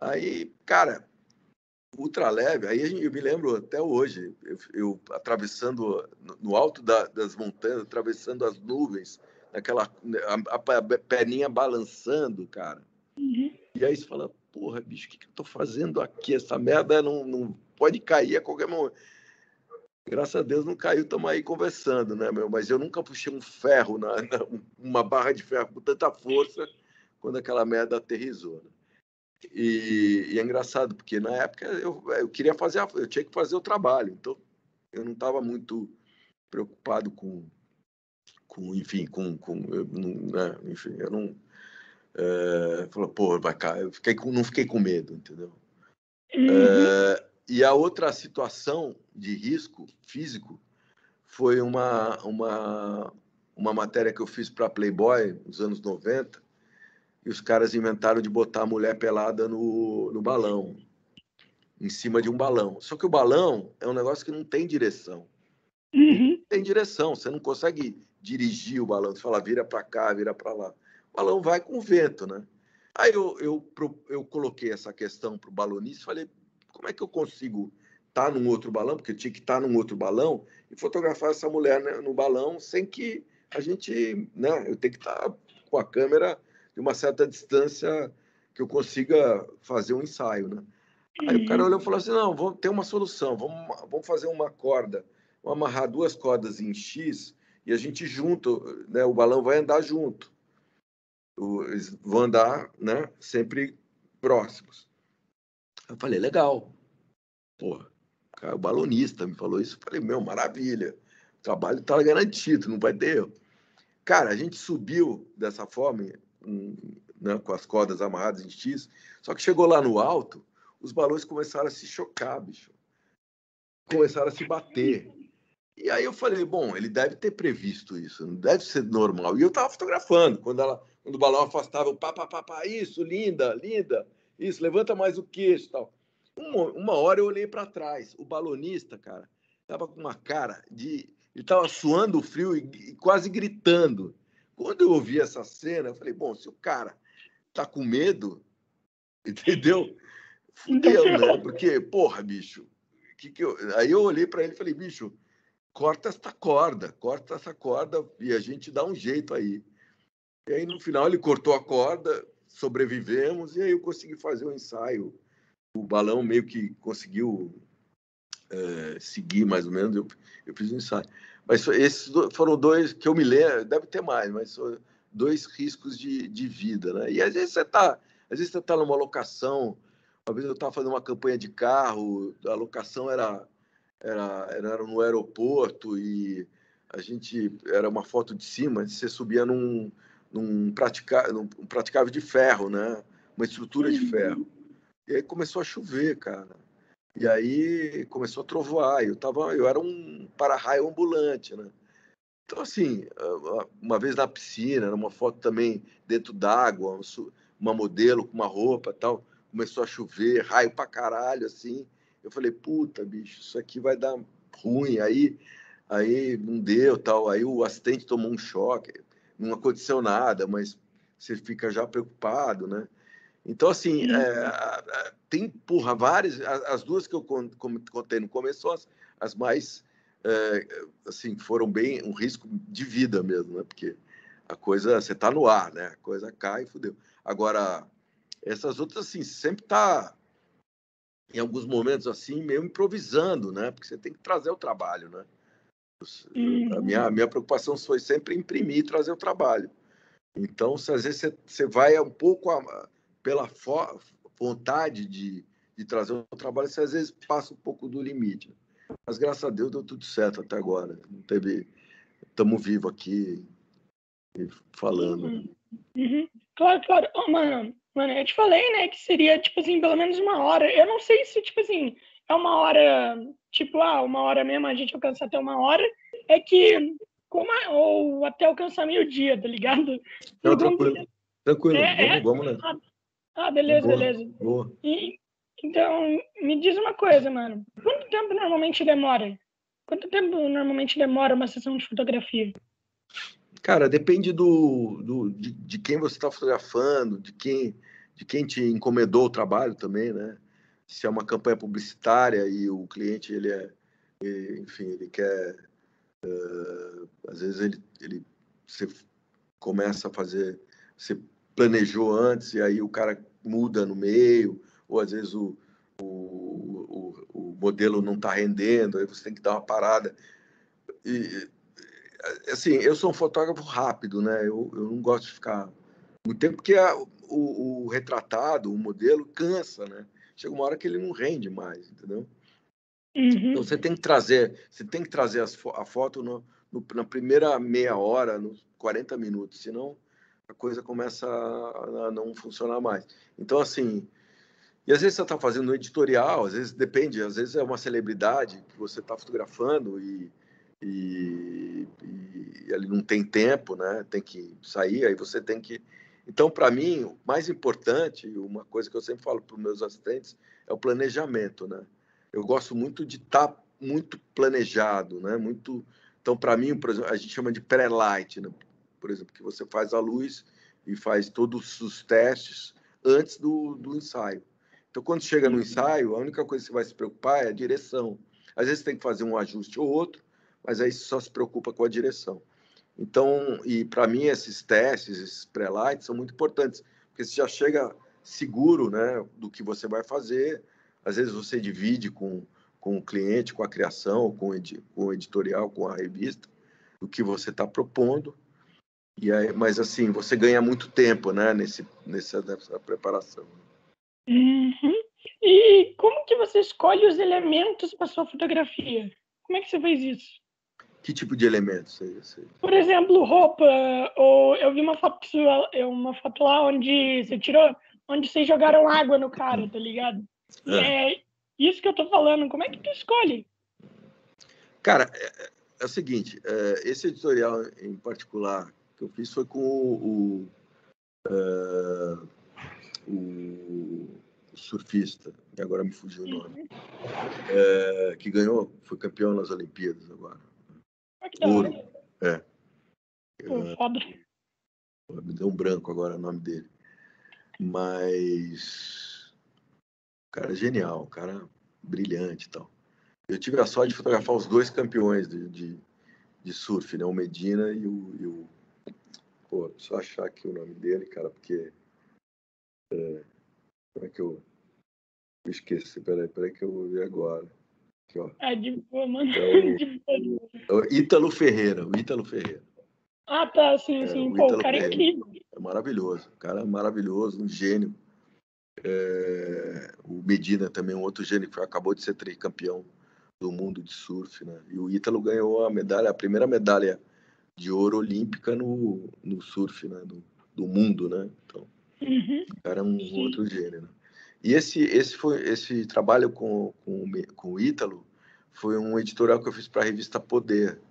Aí, cara, ultraleve, aí eu me lembro até hoje, eu atravessando no alto das montanhas, atravessando as nuvens, a perninha balançando, cara. E aí você fala, porra, bicho, o que eu tô fazendo aqui? Essa merda não pode cair a qualquer momento. Graças a Deus não caiu, estamos aí conversando, né, meu? Mas eu nunca puxei um ferro, uma barra de ferro com tanta força quando aquela merda aterrissou. Né? E é engraçado, porque na época eu queria eu tinha que fazer o trabalho, então eu não estava muito preocupado enfim, né? Enfim, eu não... falou, pô, vai cair. Não fiquei com medo, entendeu? E a outra situação de risco físico foi uma matéria que eu fiz para Playboy nos anos 90, e os caras inventaram de botar a mulher pelada no balão, em cima de um balão. Só que o balão é um negócio que não tem direção. Não tem direção, você não consegue dirigir o balão, você fala, vira para cá, vira para lá. O balão vai com o vento, né? Aí eu coloquei essa questão para o balonista e falei, como é que eu consigo estar num outro balão, porque eu tinha que estar num outro balão, e fotografar essa mulher, né, no balão sem que a gente, né, eu tenho que estar com a câmera de uma certa distância que eu consiga fazer um ensaio, né? Aí o cara olhou e falou assim, não, vamos ter uma solução, vamos fazer uma corda, vamos amarrar 2 cordas em X e a gente junto, né, o balão vai andar junto. Eles vão andar, né, sempre próximos. Eu falei, legal. Porra, cara, o balonista me falou isso. Eu falei, meu, maravilha. O trabalho está garantido, não vai ter erro. Cara, a gente subiu dessa forma, né, com as cordas amarradas em X, só que chegou lá no alto, os balões começaram a se chocar, bicho. Começaram a se bater. E aí eu falei, bom, ele deve ter previsto isso, não deve ser normal. E eu estava fotografando, quando o balão afastava, eu, pá, isso, linda, isso, levanta mais o queixo e tal. Uma hora eu olhei para trás, o balonista, cara, estava com uma cara de... Ele estava suando frio e quase gritando. Quando eu ouvi essa cena, eu falei, bom, se o cara tá com medo, entendeu? Fudeu, né? Porque, porra, bicho, aí eu olhei para ele e falei, bicho, corta essa corda e a gente dá um jeito aí. E aí, no final, ele cortou a corda, sobrevivemos, e aí eu consegui fazer o ensaio. O balão meio que conseguiu seguir, mais ou menos, eu fiz o ensaio. Mas esses foram 2 que eu me lembro, deve ter mais, mas foram 2 riscos de vida, né? E às vezes você tá numa locação, uma vez eu estava fazendo uma campanha de carro, a locação era no aeroporto e a gente era uma foto de cima, você subia num praticável de ferro, né? Uma estrutura de ferro. E aí começou a chover, cara. E aí começou a trovoar. Eu era um para-raio ambulante, né? Então, assim, uma vez na piscina, numa foto também dentro d'água, uma modelo com uma roupa e tal, começou a chover, raio pra caralho, assim. Eu falei, puta, bicho, isso aqui vai dar ruim. Aí não deu, tal. Aí o assistente tomou um choque. Não aconteceu nada, mas você fica já preocupado, né? Então, assim, tem, porra, várias... As 2 que eu contei no começo são as mais... assim, foram bem um risco de vida mesmo, né? Porque a coisa, você tá no ar, né? A coisa cai e fudeu. Agora, essas outras, assim, sempre tá, em alguns momentos, assim, meio improvisando, né? Porque você tem que trazer o trabalho, né? A minha preocupação foi sempre imprimir e trazer o trabalho. Então, se às vezes você vai um pouco pela vontade de trazer o trabalho, você às vezes passa um pouco do limite. Mas, graças a Deus, deu tudo certo até agora. Não teve... Estamos vivos aqui falando. Claro, claro. Oh, mano, eu te falei, né, que seria, tipo assim, pelo menos 1 hora. Eu não sei se, tipo assim, é 1 hora, tipo, 1 hora mesmo, a gente alcança até 1 hora. É que, ou até alcançar meio-dia, tá ligado? Não, Segundo... tranquilo. Vamos, né? Beleza, Boa, beleza. boa. Então, me diz uma coisa, mano. Quanto tempo normalmente demora? Quanto tempo normalmente demora uma sessão de fotografia? Cara, depende de quem você está fotografando, de quem te encomendou o trabalho também, né? Se é uma campanha publicitária e o cliente, enfim, ele quer... às vezes você começa a fazer... Você planejou antes e aí o cara muda no meio, ou às vezes o modelo não está rendendo, aí você tem que dar uma parada. E, assim, eu sou um fotógrafo rápido, né? Eu não gosto de ficar muito tempo, porque o retratado, o modelo, cansa, né? Chega uma hora que ele não rende mais, entendeu? Então você tem que trazer a foto na primeira meia hora, nos 40 minutos, senão a coisa começa a não funcionar mais. Então, assim, e às vezes você está fazendo um editorial, às vezes depende, às vezes é uma celebridade que você está fotografando e ali não tem tempo, né? Tem que sair, aí você tem que... Então, para mim, o mais importante, uma coisa que eu sempre falo para os meus assistentes, é o planejamento, né? Eu gosto muito de estar muito planejado, né? Então, para mim, por exemplo, a gente chama de pré-light, né? Por exemplo, que você faz a luz e faz todos os testes antes do ensaio. Então, quando chega no ensaio, a única coisa que você vai se preocupar é a direção. Às vezes tem que fazer um ajuste ou outro, mas aí só se preocupa com a direção. Então, e para mim, esses testes, esses pré-lights são muito importantes, porque você já chega seguro, né, do que você vai fazer. Às vezes você divide com o cliente, com a criação, com o editorial, com a revista, o que você está propondo. E aí, mas assim, você ganha muito tempo, né, nessa preparação. Uhum. E como que você escolhe os elementos para sua fotografia? Como é que você faz isso? Que tipo de elementos aí? Por exemplo, roupa, ou eu vi uma foto sua, uma foto lá onde você tirou, onde vocês jogaram água no cara, tá ligado? E é isso que eu tô falando. Como é que tu escolhe? Cara, é o seguinte, esse editorial em particular que eu fiz foi com o surfista, e agora me fugiu o nome, que ganhou, foi campeão nas Olimpíadas agora. Ah, que da hora. Ouro. É. Pô, foda. Me deu um branco agora o nome dele. Mas o cara é genial, o cara brilhante e tal. Eu tive a sorte de fotografar os dois campeões de surf, né? O Medina e o... Pô, só achar aqui o nome dele, cara, porque... Como é que eu esqueci? Peraí que eu vou ver agora. Aqui, ó. É de boa, mano. É o Ítalo Ferreira, Ah, tá, sim. O Pô, o Ítalo cara é Ferreira. incrível. É maravilhoso. O cara é maravilhoso, um gênio. O Medina também, um outro gênio que acabou de ser tricampeão do mundo de surf, né? E o Ítalo ganhou a primeira medalha de ouro olímpica no surf, né? Do mundo, né? Então, o cara é um outro gênio, né? E esse trabalho com o Ítalo foi um editorial que eu fiz para a revista Poder,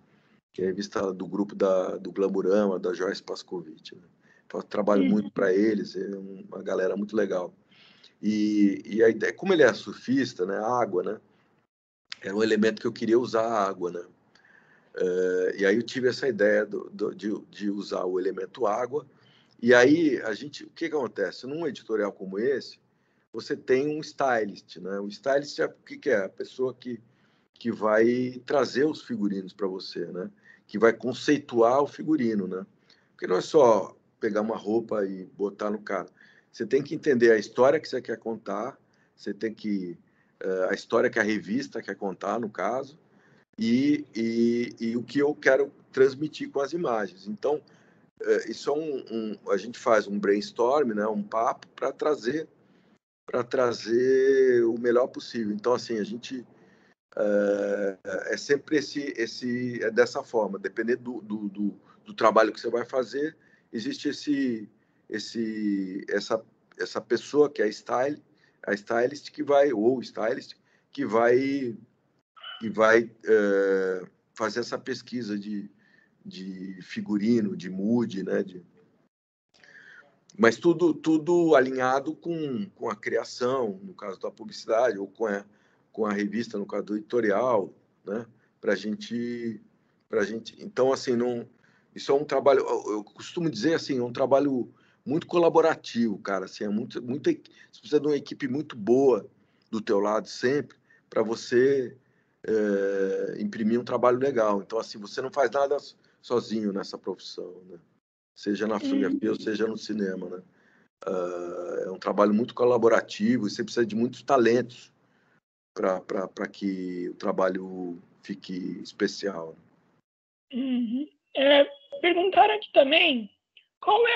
que é a revista do grupo do Glamurama, da Joyce Pascovitch, né? Então, eu trabalho muito para eles, é uma galera muito legal. E a ideia, como ele é surfista, né, a água, né, era um elemento que eu queria usar a água, né. E aí eu tive essa ideia de usar o elemento água. E aí o que acontece? Num editorial como esse, você tem um stylist, né? O stylist o que é? A pessoa que vai trazer os figurinos para você, né? Que vai conceituar o figurino, né? Porque não é só pegar uma roupa e botar no cara. Você tem que entender a história que você quer contar, você tem que a história que a revista quer contar, no caso, e o que eu quero transmitir com as imagens. Então, isso é a gente faz um brainstorm, né? Um papo para trazer o melhor possível. Então, assim, a gente é sempre é dessa forma, dependendo do trabalho que você vai fazer, existe essa pessoa que é a stylist que vai, ou o stylist, que vai fazer essa pesquisa de figurino, de mood, né? Mas tudo alinhado com a criação, no caso da publicidade, ou com a revista, no caso do editorial, né? Para gente. Então, assim, não, isso é um trabalho, eu costumo dizer assim, é um trabalho muito colaborativo, cara. Assim, você precisa de uma equipe muito boa do teu lado sempre para você imprimir um trabalho legal. Então, assim, você não faz nada sozinho nessa profissão, né? Seja na fotografia ou seja no cinema, né? É um trabalho muito colaborativo e você precisa de muitos talentos para que o trabalho fique especial. Perguntaram aqui também qual é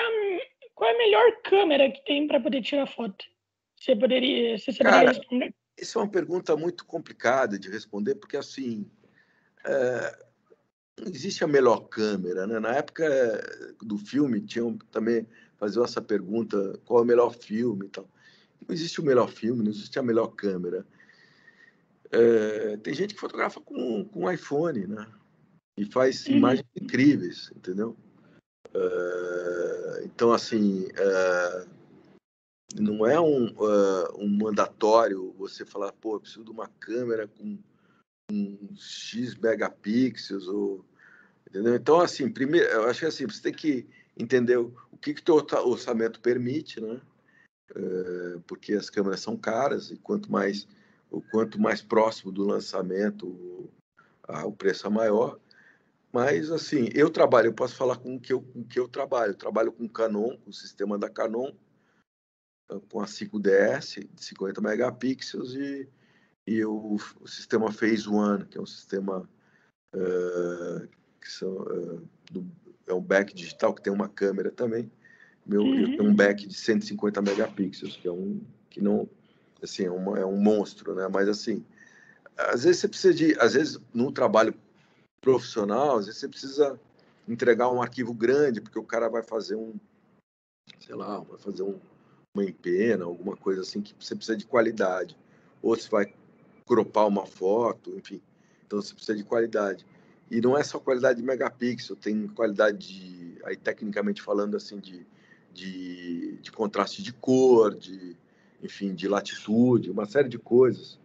a melhor câmera que tem para poder tirar foto. Você saberia Cara, responder? essa é uma pergunta muito complicada de responder, porque assim, não existe a melhor câmera, né? Na época do filme, também faziam essa pergunta, qual é o melhor filme e tal. Não existe o melhor filme, não existe a melhor câmera. Tem gente que fotografa com iPhone, né? E faz imagens incríveis, entendeu? Então, assim, não é um mandatório você falar, pô, eu preciso de uma câmera com X megapixels, entendeu? Então, assim, primeiro, eu acho que assim, você tem que entender o que teu orçamento permite, né? porque as câmeras são caras e quanto mais próximo do lançamento o preço é maior. Mas, assim, eu posso falar com o que eu trabalho. Eu trabalho com Canon, com o sistema da Canon, com a 5DS de 50 megapixels e o sistema Phase One, que é um sistema é um back digital que tem uma câmera também. Eu tenho um back de 150 megapixels, que não, assim, é um monstro, né? Mas, assim, às vezes você precisa às vezes no trabalho profissional, às vezes você precisa entregar um arquivo grande, porque o cara vai fazer uma empena, alguma coisa assim, que você precisa de qualidade. Ou você vai cropar uma foto, enfim. Então você precisa de qualidade. E não é só qualidade de megapixel, tem qualidade, aí tecnicamente falando, assim, de contraste de cor, enfim, de latitude, uma série de coisas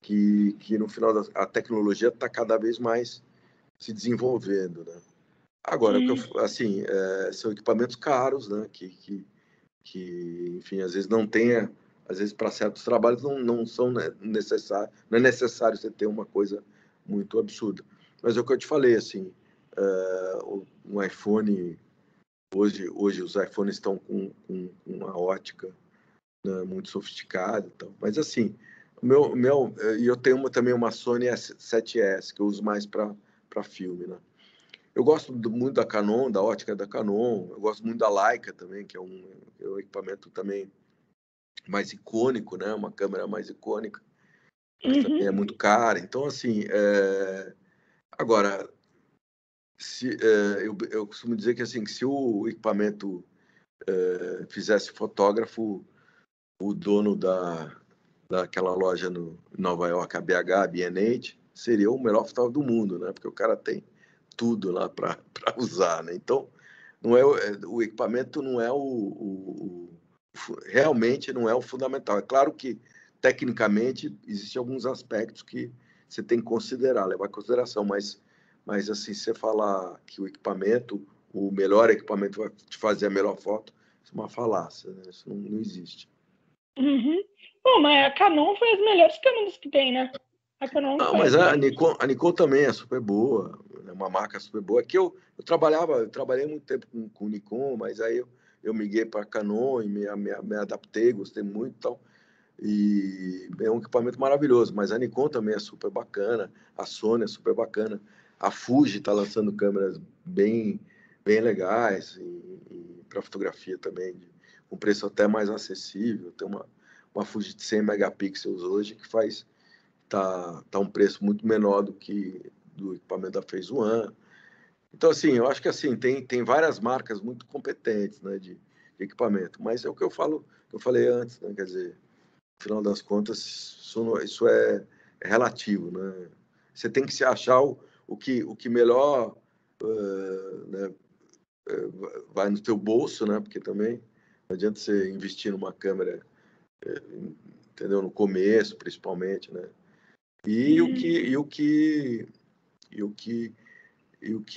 que no final a tecnologia está cada vez mais se desenvolvendo, né? Agora, assim, são equipamentos caros, né? Que, enfim, às vezes não tenha, às vezes para certos trabalhos não são necessários, não é necessário você ter uma coisa muito absurda. Mas é o que eu te falei, assim, um iPhone, hoje os iPhones estão com uma ótica, né, muito sofisticada, então. Mas assim, e eu tenho também uma Sony A7S que eu uso mais para filme, né? Eu gosto muito da Canon, da ótica da Canon. Eu gosto muito da Leica também, que é um equipamento também mais icônico, né? Uma câmera mais icônica, mas também é muito cara. Então, assim, agora, eu costumo dizer que assim, se o equipamento fizesse fotógrafo, o dono daquela loja no Nova York, a BH, a B&H, seria o melhor fotógrafo do mundo, né? Porque o cara tem tudo lá para usar, né? Então, não o equipamento não é realmente não é o fundamental. É claro que tecnicamente existem alguns aspectos que você tem que considerar, levar em consideração, mas assim, se você falar que o melhor equipamento vai te fazer a melhor foto, isso é uma falácia, né? Isso não existe. Bom, mas a Canon foi as melhores câmeras que tem, né? A Canon Não, foi mas a Nikon também é super boa, é uma marca super boa. Aqui eu trabalhei muito tempo com Nikon, mas aí eu migrei para Canon e me adaptei, gostei muito e tal. E é um equipamento maravilhoso, mas a Nikon também é super bacana, a Sony é super bacana, a Fuji está lançando câmeras bem legais e para fotografia também, com preço até mais acessível. Tem uma Fuji de 100 megapixels hoje que tá um preço muito menor do equipamento da Phase One. Então, assim, eu acho que assim, tem várias marcas muito competentes, né, de equipamento, mas é o que eu falei antes, né, quer dizer, no final das contas, isso é relativo, né? Você tem que se achar o que melhor, né, vai no teu bolso, né? Porque também não adianta você investir numa câmera, entendeu? No começo, principalmente, né? E o que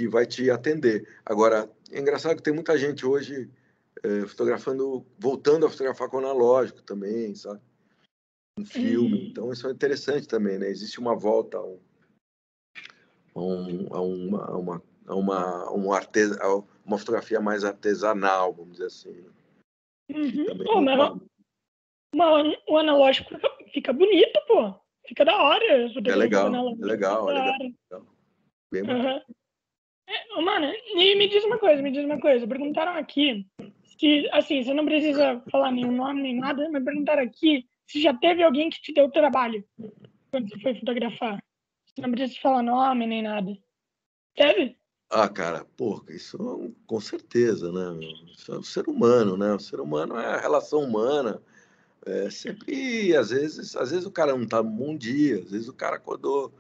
vai te atender. Agora, é engraçado que tem muita gente hoje voltando a fotografar com analógico também, sabe? Um filme. Então, isso é interessante também, né? Existe uma volta a uma fotografia mais artesanal, vamos dizer assim. Né? Mas o analógico fica bonito, pô. Fica da hora. É legal. Bem bacana. Mano, e me diz uma coisa. Perguntaram aqui se, assim, você não precisa falar nenhum nome nem nada, mas perguntaram aqui se já teve alguém que te deu trabalho quando você foi fotografar. Você não precisa falar nome nem nada. Teve? Cara, isso com certeza, né? Isso é o ser humano, né? O ser humano é a relação humana. Sempre, às vezes o cara não tá num bom dia, às vezes o cara acordou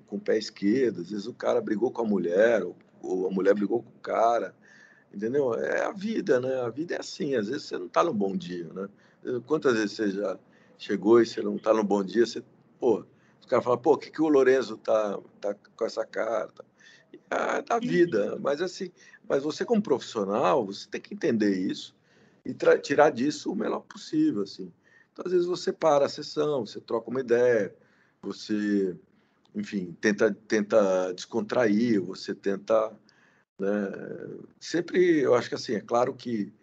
com o pé esquerdo, às vezes o cara brigou com a mulher, ou a mulher brigou com o cara, entendeu? É a vida, né? A vida é assim, às vezes você não tá no bom dia, né? Quantas vezes você já chegou e você não tá no bom dia, os caras falam, o que o Lorenzo tá com essa cara? Da vida, mas assim, mas você como profissional, você tem que entender isso e tirar disso o melhor possível, assim. Então, às vezes você para a sessão, você troca uma ideia, você, enfim, tenta descontrair, você tenta, né? Sempre, eu acho que assim, é claro que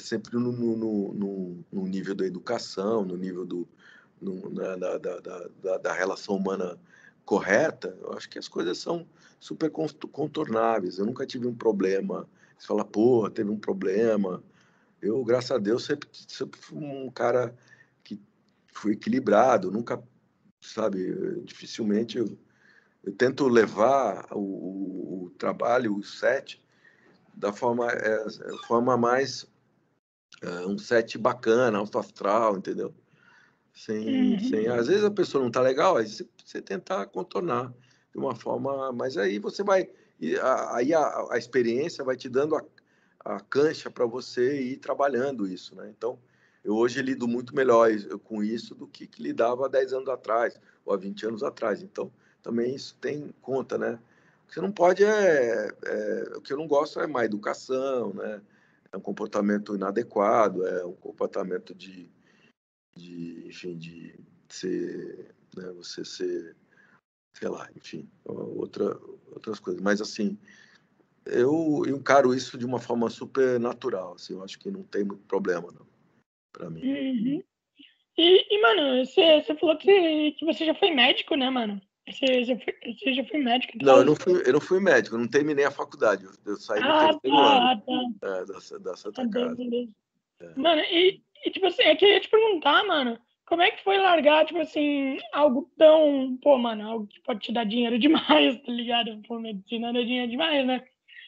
sempre no nível da educação, no nível da relação humana correta, eu acho que as coisas são super contornáveis. Eu nunca tive um problema. Você fala, pô, teve um problema. Eu, graças a Deus, sempre fui um cara que fui equilibrado, nunca, sabe, dificilmente eu tento levar o trabalho, o set, da forma mais um set bacana, alto astral, entendeu? Às vezes a pessoa não tá legal, aí você tentar contornar de uma forma, mas aí você vai, aí a experiência vai te dando a cancha para você ir trabalhando isso, né? Então, eu hoje lido muito melhor com isso do que lidava há 10 anos atrás, ou há 20 anos atrás. Então, também isso tem conta, né? O que você não pode o que eu não gosto é má educação, né? É um comportamento inadequado, é um comportamento enfim, de ser, né, você ser, sei lá, enfim, outras coisas. Mas, assim, eu encaro isso de uma forma super natural, assim, eu acho que não tem muito problema, não, para mim. Uhum. Mano, você falou que você já foi médico, né, mano? Você já foi médico e Não, tal? eu não fui médico, eu não terminei a faculdade, eu saí no Ah, terceiro ano tá, tá. da Tá Santa bem, Casa. beleza. É. Mano, tipo assim, eu queria te perguntar, mano, como é que foi largar, tipo assim, algo tão, pô, mano, algo que pode te dar dinheiro demais, tá ligado? Pô, medicina dá dinheiro demais, né?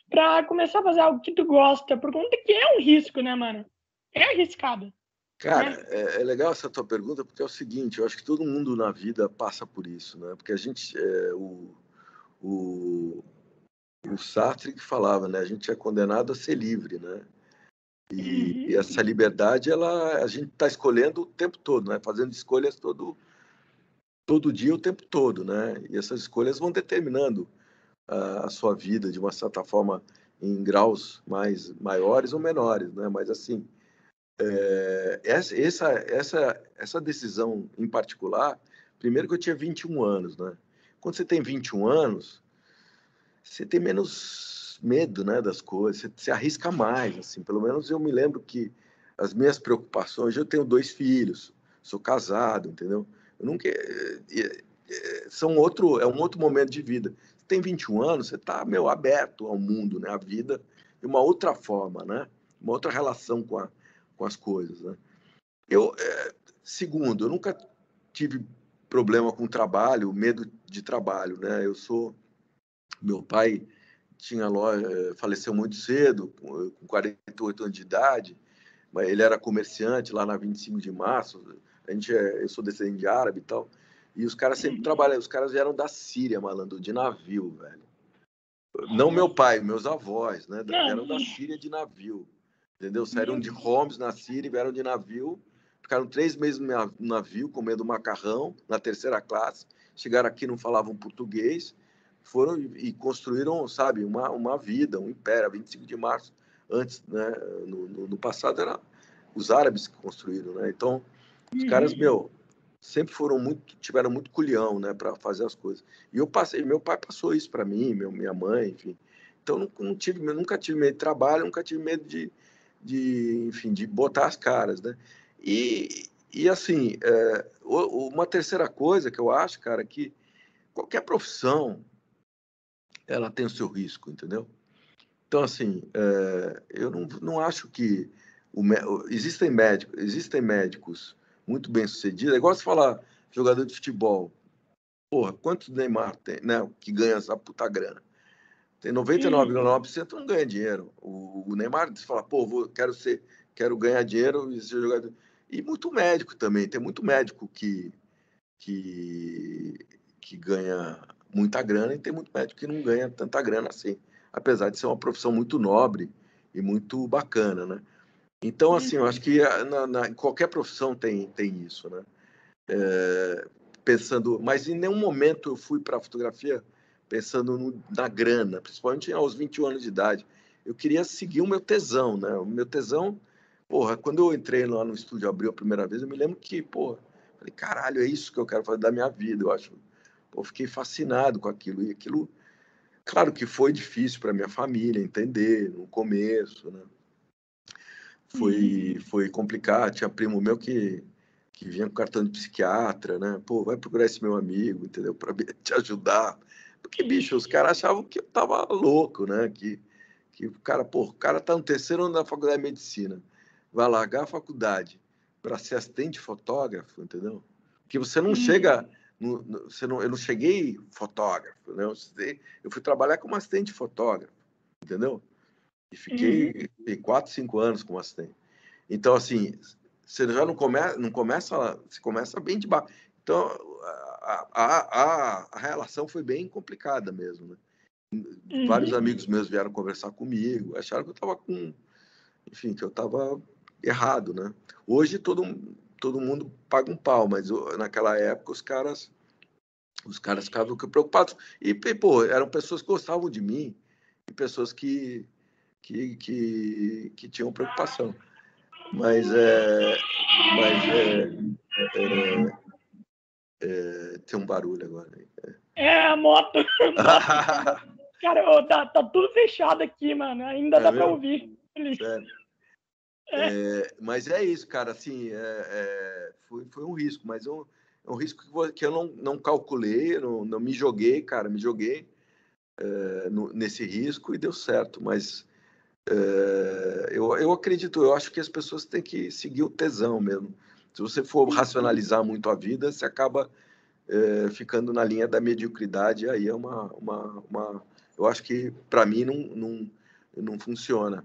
Pra começar a fazer algo que tu gosta, por conta que é um risco, né, mano? É arriscado, Cara, né? é legal essa tua pergunta, porque é o seguinte, eu acho que todo mundo na vida passa por isso, né? Porque a gente, o, o Sartre que falava, né? A gente é condenado a ser livre, né? E Uhum. essa liberdade, a gente está escolhendo o tempo todo, né? Fazendo escolhas todo dia, o tempo todo, né? E essas escolhas vão determinando a sua vida de uma certa forma em graus maiores ou menores, né? Mas assim, essa decisão em particular, primeiro que eu tinha 21 anos, né? Quando você tem 21 anos, você tem menos medo, né, das coisas, você se arrisca mais, assim. Pelo menos eu me lembro que as minhas preocupações, eu tenho 2 filhos, sou casado, entendeu? Eu nunca é um outro momento de vida. Você tem 21 anos, você está meio aberto ao mundo, né, à vida de uma outra forma, né? Uma outra relação com as coisas, né? Eu, segundo, eu nunca tive problema com trabalho, medo de trabalho, né? Meu pai tinha loja, faleceu muito cedo, com 48 anos de idade, mas ele era comerciante lá na 25 de março. Eu sou descendente de árabe e tal. E os caras sempre trabalharam, os caras vieram da Síria, malandro, de navio, velho. Não meu pai, meus avós, né? Não, Vieram da Síria de navio, entendeu? Saíram de Homs na Síria e vieram de navio, ficaram 3 meses no navio comendo macarrão na terceira classe, chegaram aqui, não falavam português, foram e construíram, sabe, uma vida, um império. 25 de março, antes, né? No passado, era os árabes que construíram, né? Então, os caras, meu, sempre tiveram muito culhão, né, para fazer as coisas. E meu pai passou isso para mim, minha mãe, enfim. Então nunca tive medo de trabalho, nunca tive medo enfim, de botar as caras, né? E assim, uma terceira coisa que eu acho, cara, que qualquer profissão ela tem o seu risco, entendeu? Então assim, eu não acho que existem médicos muito bem sucedidos. É igual você falar jogador de futebol. Porra, quantos Neymar tem, né? Que ganha essa puta grana? Tem 99,9% não ganha dinheiro. O Neymar fala, pô, quero ganhar dinheiro e ser jogador. E muito médico também. Tem muito médico que, que ganha muita grana e tem muito médico que não ganha tanta grana assim. Apesar de ser uma profissão muito nobre e muito bacana, né? Então, assim, eu acho que em qualquer profissão tem isso, né? Pensando, mas em nenhum momento eu fui para a fotografia pensando na grana, principalmente aos 21 anos de idade. Eu queria seguir o meu tesão, né? O meu tesão porra, quando eu entrei lá no Estúdio Abril a primeira vez, eu me lembro que, porra, falei, caralho, é isso que eu quero fazer da minha vida, eu acho. Pô, fiquei fascinado com aquilo. E aquilo, claro que foi difícil para minha família entender no começo, né? Foi complicado. Tinha primo meu que vinha com cartão de psiquiatra, né? Pô, vai procurar esse meu amigo, entendeu? Para te ajudar. Porque, bicho, os caras achavam que eu tava louco, né? Que o cara, pô, o cara tá no terceiro ano da faculdade de medicina, vai largar a faculdade para ser assistente fotógrafo, entendeu? Porque você não chega, eu não cheguei fotógrafo, né? Eu fui trabalhar como assistente fotógrafo, entendeu? E fiquei 4, 5 anos como assistente. Então, assim, você já não começa, você começa bem de baixo. Então, a relação foi bem complicada mesmo, né? Vários amigos meus vieram conversar comigo, acharam que eu estava enfim, que eu estava errado, né? Hoje todo mundo paga um pau, mas naquela época os caras ficavam preocupados. E, pô, eram pessoas que gostavam de mim e pessoas que tinham preocupação. Mas tem um barulho agora. É a moto. Cara, ô, tá tudo fechado aqui, mano. Ainda dá para ouvir. Sério. Mas é isso, cara. Assim, foi um risco, mas é um risco que eu não calculei, não me joguei, cara. Me joguei nesse risco e deu certo. Mas eu acredito, eu acho que as pessoas têm que seguir o tesão mesmo. Se você for racionalizar muito a vida, você acaba ficando na linha da mediocridade. Aí é eu acho que para mim não funciona.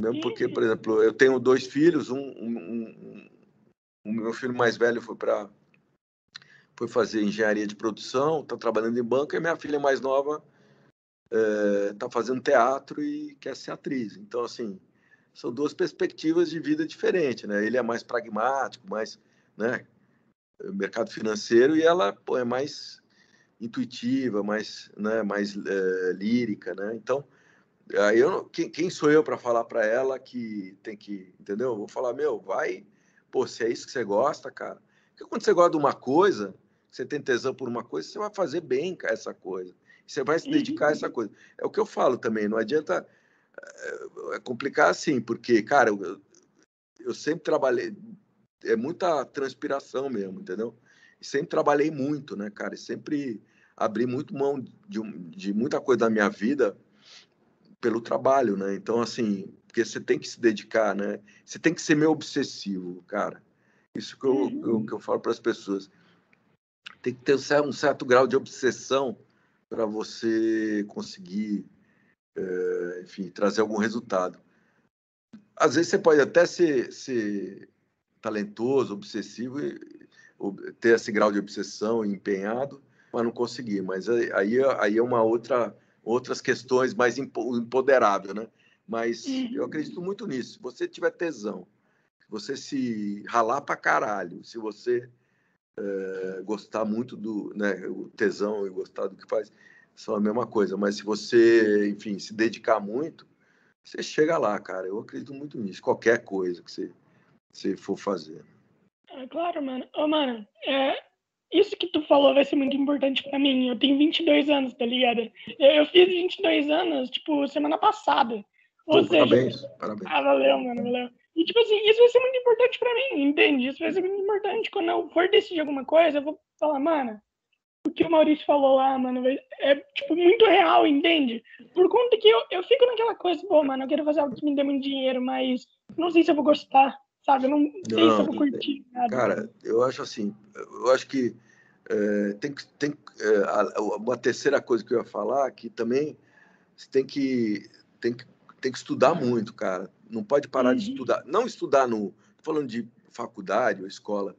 Mesmo porque, por exemplo, eu tenho 2 filhos, o meu filho mais velho foi fazer engenharia de produção, está trabalhando em banco, e minha filha mais nova está fazendo teatro e quer ser atriz. Então, assim, são 2 perspectivas de vida diferentes, né? Ele é mais pragmático, mais, né, mercado financeiro, e ela, pô, é mais intuitiva, mais, né, mais lírica, né? Então, aí quem sou eu para falar para ela que tem que, entendeu? Eu vou falar, meu, vai, pô, se é isso que você gosta, cara. Porque quando você gosta de uma coisa, você tem tesão por uma coisa, você vai fazer bem essa coisa. Você vai se dedicar a essa coisa. É o que eu falo também, não adianta complicar assim, porque, cara, eu sempre trabalhei, é muita transpiração mesmo, entendeu? E sempre trabalhei muito, né, cara? E sempre abri muito mão de muita coisa da minha vida pelo trabalho, né? Então, assim, porque você tem que se dedicar, né? Você tem que ser meio obsessivo, cara. Isso que eu falo para as pessoas. Tem que ter um certo grau de obsessão para você conseguir, enfim, trazer algum resultado. Às vezes você pode até ser talentoso, obsessivo, ter esse grau de obsessão empenhado, mas não conseguir. Mas aí é outras questões mais empoderável, né? Mas eu acredito muito nisso. Se você tiver tesão, se você se ralar pra caralho, se você gostar muito do, né, o tesão e gostar do que faz, são a mesma coisa. Mas se você, enfim, se dedicar muito, você chega lá, cara. Eu acredito muito nisso. Qualquer coisa que você for fazer. É claro, mano. Ô, mano, isso que tu falou vai ser muito importante pra mim. Eu tenho 22 anos, tá ligado? Eu fiz 22 anos, tipo, semana passada. Ou Pô, seja... parabéns. Valeu, mano, valeu. E, tipo assim, isso vai ser muito importante pra mim, entende? Isso vai ser muito importante. Quando eu for decidir alguma coisa, eu vou falar, mano, o que o Maurício falou lá, mano, é, tipo, muito real, entende? Por conta que eu fico naquela coisa, pô, mano, eu quero fazer algo que me dê muito dinheiro, mas não sei se eu vou gostar, sabe? Eu não sei se eu vou curtir nada. Cara, eu acho assim, eu acho que tem uma terceira coisa que eu ia falar, que também você tem que estudar muito, cara. Não pode parar de estudar. Não estudar tô falando de faculdade ou escola,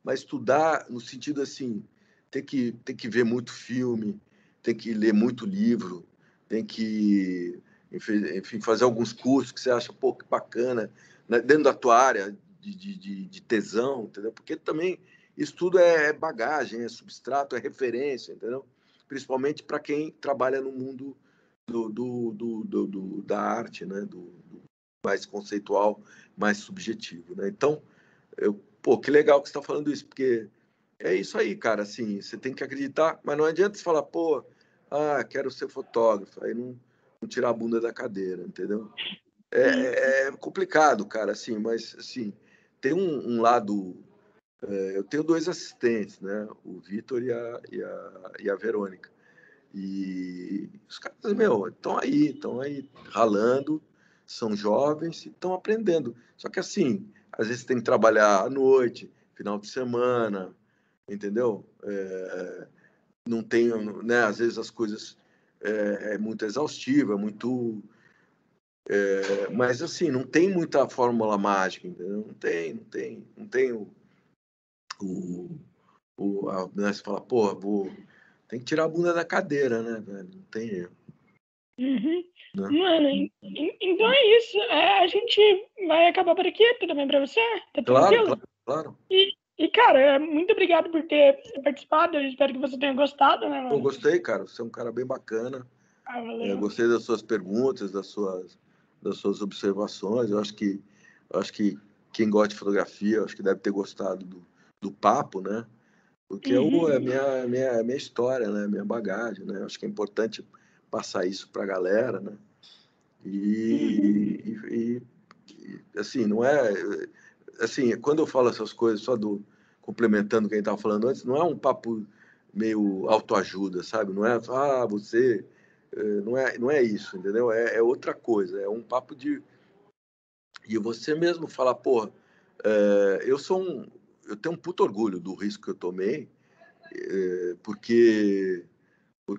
mas estudar no sentido assim, tem que ver muito filme, tem que ler muito livro, tem que, enfim, fazer alguns cursos que você acha, pô, que bacana, né, dentro da tua área de tesão, entendeu? Porque também isso tudo é bagagem, é substrato, é referência, entendeu? Principalmente para quem trabalha no mundo da arte, né? mais conceitual, mais subjetivo, né? Então, pô, que legal que você está falando isso, porque é isso aí, cara, assim, você tem que acreditar, mas não adianta você falar, pô, quero ser fotógrafo, aí não tirar a bunda da cadeira, entendeu? É complicado, cara, assim, mas, assim, tem um lado... eu tenho 2 assistentes, né? O Vitor e a Verônica. E os caras, estão aí, ralando, são jovens e estão aprendendo. Só que, assim, às vezes tem que trabalhar à noite, final de semana, entendeu? Não tem, né? Às vezes as coisas é muito exaustiva, muito... mas, assim, não tem muita fórmula mágica, entendeu? Não tem né? Você fala, pô, tem que tirar a bunda da cadeira, né, velho? Não tem erro. Uhum. Né? Mano, então é isso. A gente vai acabar por aqui. Tudo bem pra você? Tá tranquilo? Claro. Cara, muito obrigado por ter participado. Eu espero que você tenha gostado, né, Eu mano? gostei, cara. Você é um cara bem bacana. Valeu. Gostei das suas perguntas, das suas observações. Eu acho que quem gosta de fotografia, eu acho que deve ter gostado do papo, né? Porque é a minha história, né? A minha bagagem, né? Eu acho que é importante passar isso para a galera, né? E, assim, não é... Assim, quando eu falo essas coisas, complementando quem estava falando antes, não é um papo meio autoajuda, sabe? Não é, você... Não é isso, entendeu? É outra coisa. É um papo de... E você mesmo falar, pô, eu tenho um puto orgulho do risco que eu tomei, porque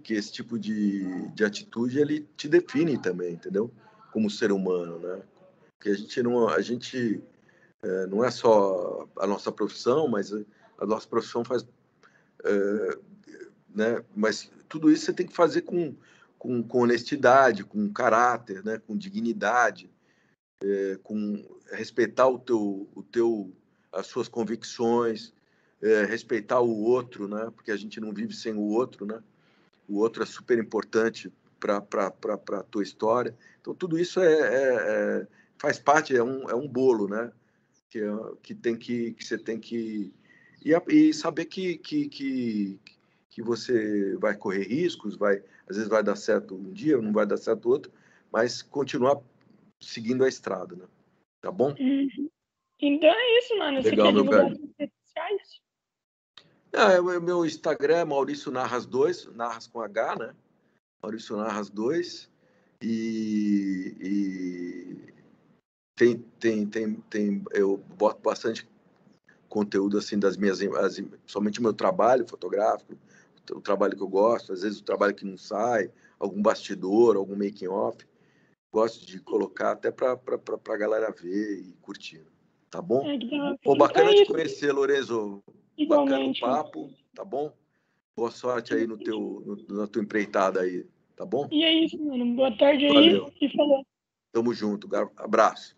esse tipo de atitude, ele te define também, entendeu? Como ser humano, né? Porque a gente não é só a nossa profissão, mas a nossa profissão faz, né? Mas tudo isso você tem que fazer com honestidade, com caráter, né? Com dignidade, com respeitar as suas convicções, respeitar o outro, né? Porque a gente não vive sem o outro, né? O outro é super importante para a tua história. Então, tudo isso faz parte, é um bolo, né? Que você tem que... E saber que você vai correr riscos, às vezes vai dar certo um dia, não vai dar certo outro, mas continuar seguindo a estrada, né? Tá bom? Uhum. Então é isso, mano. Você Legal, quer meu divulgar velho. as redes sociais? O meu Instagram é Maurício Narras 2, Narras com H, né? Maurício Narras 2. E eu boto bastante conteúdo assim das somente o meu trabalho fotográfico, o trabalho que eu gosto, às vezes o trabalho que não sai, algum bastidor, algum making off, gosto de colocar até para a galera ver e curtir, tá bom? Pô, Então bacana é te isso. conhecer, Lorenzo, bacana o Igualmente. papo, tá bom? Boa sorte aí na tua empreitada aí, tá bom? E é isso, mano. Boa tarde aí Valeu, e falou. tamo junto, abraço.